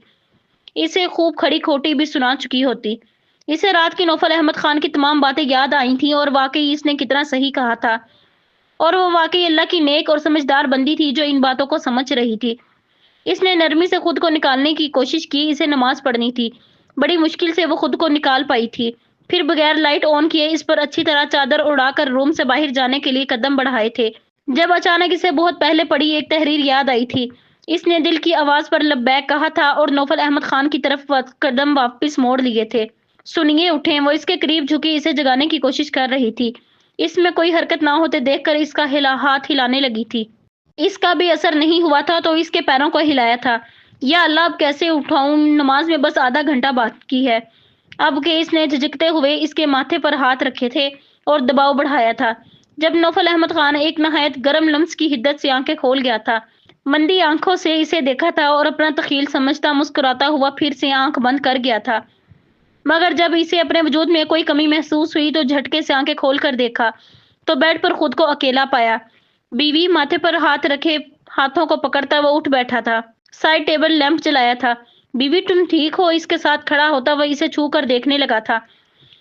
اسے خوب کھڑی کھوٹی بھی سنا چکی ہوتی۔ اسے رات کی نوفل احمد خان کی تمام باتیں یاد آئی تھیں اور واقعی اس نے کتنا صحیح کہا تھا اور وہ واقعی اللہ کی نیک اور سمجھدار بندی تھی جو ان باتوں کو سمجھ رہی تھی۔ اس نے نرمی سے خود کو نکالنے کی کوشش کی۔ اسے نماز پڑھنی تھی، بڑی مشکل سے وہ خود کو نکال پائی تھی۔ پھر بغیر لائٹ آن کیے اس پر اچھی طرح چادر اڑا کر روم سے باہر جانے کے لیے قدم بڑھائے تھے جب اچانک اسے بہت پہلے پڑھی ایک تحریر یاد آئی تھی۔ اس نے دل کی آواز پر لبیک کہا تھا اور نوفل احمد خان کی طرف قدم واپس موڑ لیے تھے۔ سنیے، اٹھیں۔ وہ اس کے قریب جھکی اسے جگانے کی کوشش کر رہی تھی۔ اس میں کوئی حرکت نہ ہوتے دیکھ کر اس کا ہاتھ ہلانے لگی تھی۔ اس کا بھی اثر نہیں ہوا تھا تو اس کے پیروں کو ہلایا تھا۔ یا اللہ، اب کیسے اٹھاؤں، نماز میں بس آدھا گھنٹہ باقی ہے۔ اب کہ اس نے جھجکتے ہوئے اس کے ماتھے پر ہاتھ رکھے تھے اور دباؤ بڑھایا تھا جب نوفل احمد خان ایک نہایت گرم لمس کی حدت سے آنکھیں کھول گیا تھا۔ مندی آنکھوں سے اسے دیکھا تھا اور اپنا تخیل سمجھتا مسکراتا ہوا پھر سے آنکھ بند کر گیا تھا، مگر جب اسے اپنے وجود میں کوئی کمی محسوس ہوئی تو جھٹکے سے آنکھیں کھول کر دیکھا تو بیڈ پر خود کو اکیلا پایا۔ بیوی ماتھے پر ہاتھ رکھے ہاتھوں کو پکڑتا وہ اٹھ بیٹھا تھا۔ سائڈ ٹیبل لیمپ جلایا تھا۔ بیوی تم ٹھیک ہو؟ اس کے ساتھ کھڑا ہوتا وہ اسے چھو کر دیکھنے لگا تھا۔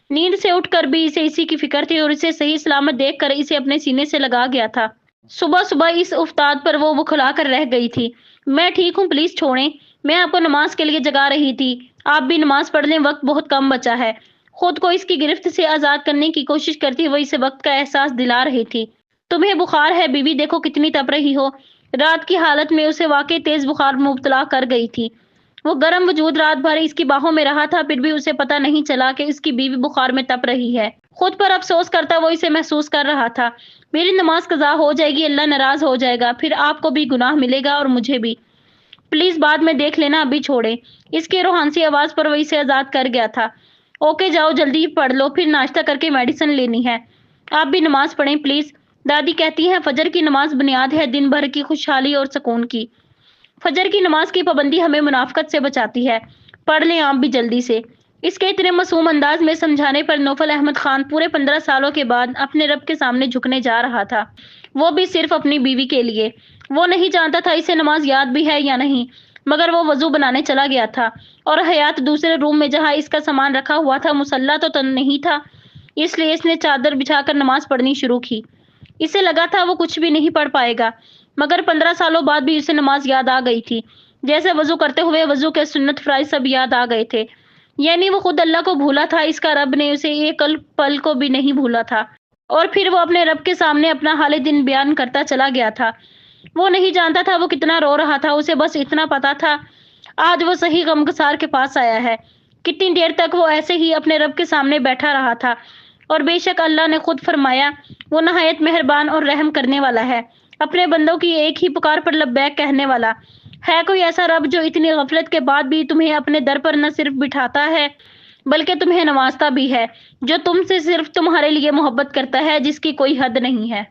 نیند سے اٹھ کر بھی اسے اسی کی فکر تھی اور اسے صحیح سلامت دیکھ کر اسے اپنے سینے سے لگا گیا تھا۔ صبح صبح اس افتاد پر وہ کھلا کر رہ گئی تھی۔ میں ٹھیک ہوں، پلیز چھوڑیں، میں آپ کو نماز کے لیے جگا رہی تھی، آپ بھی نماز پڑھ لیں، وقت بہت کم بچا ہے۔ خود کو اس کی گرفت سے آزاد کرنے کی کوشش کرتی وہ اسے وقت کا احساس دلا رہی تھی۔ تمہیں بخار ہے بیوی، دیکھو کتنی تپ رہی ہو۔ رات کی حالت میں اسے واقعی تیز بخار مبتلا کر گئی تھی۔ وہ گرم وجود رات بھر اس کی باہوں میں رہا تھا، پھر بھی اسے پتہ نہیں چلا کہ اس کی بیوی بخار میں تپ رہی ہے۔ خود پر افسوس کرتا وہ اسے محسوس کر رہا تھا۔ میری نماز قضا ہو جائے گی، اللہ ناراض ہو جائے گا، پھر آپ کو بھی گناہ ملے گا اور مجھے بھی۔ پلیز بعد میں دیکھ لینا، ابھی چھوڑیں۔ اس کی روحانسی آواز پر وہ اسے آزاد کر گیا تھا۔ اوکے جاؤ جلدی پڑھ لو، پھر ناشتہ کر کے میڈیسن لینی ہے۔ آپ بھی نماز پڑھیں پلیز۔ دادی کہتی ہیں فجر کی نماز بنیاد ہے دن بھر کی خوشحالی اور سکون کی۔ فجر کی نماز کی پابندی ہمیں منافقت سے بچاتی ہے۔ پڑھ لیں آپ بھی جلدی سے۔ اس کے اتنے معصوم انداز میں سمجھانے پر نوفل احمد خان پورے 15 سالوں کے بعد اپنے رب کے سامنے جھکنے جا رہا تھا، وہ بھی صرف اپنی بیوی کے لیے۔ وہ نہیں جانتا تھا اسے نماز یاد بھی ہے یا نہیں، مگر وہ وضو بنانے چلا گیا تھا اور حیات دوسرے روم میں جہاں اس کا سامان رکھا ہوا تھا مصلی تو تن نہیں تھا، اس لیے اس نے چادر بچھا کر نماز پڑھنی شروع کی۔ اسے لگا تھا وہ کچھ بھی نہیں پڑھ پائے گا، مگر 15 سالوں بعد بھی اسے نماز یاد آ گئی تھی، جیسے وضو کرتے ہوئے وضو کے سنت فرائض سب یاد آ گئے تھے۔ یعنی وہ خود اللہ کو بھولا تھا، اس کا رب نے اسے ایک پل کو بھی نہیں بھولا تھا۔ اور پھر وہ اپنے رب کے سامنے اپنا حال دن بیان کرتا چلا گیا تھا۔ وہ نہیں جانتا تھا وہ کتنا رو رہا تھا، اسے بس اتنا پتا تھا آج وہ صحیح غمگسار کے پاس آیا ہے۔ کتنی دیر تک وہ ایسے ہی اپنے رب کے سامنے بیٹھا رہا تھا، اور بے شک اللہ نے خود فرمایا وہ نہایت مہربان اور رحم کرنے والا ہے، اپنے بندوں کی ایک ہی پکار پر لبیک کہنے والا ہے۔ کوئی ایسا رب جو اتنی غفلت کے بعد بھی تمہیں اپنے در پر نہ صرف بٹھاتا ہے بلکہ تمہیں نوازتا بھی ہے، جو تم سے صرف تمہارے لیے محبت کرتا ہے جس کی کوئی حد نہیں ہے۔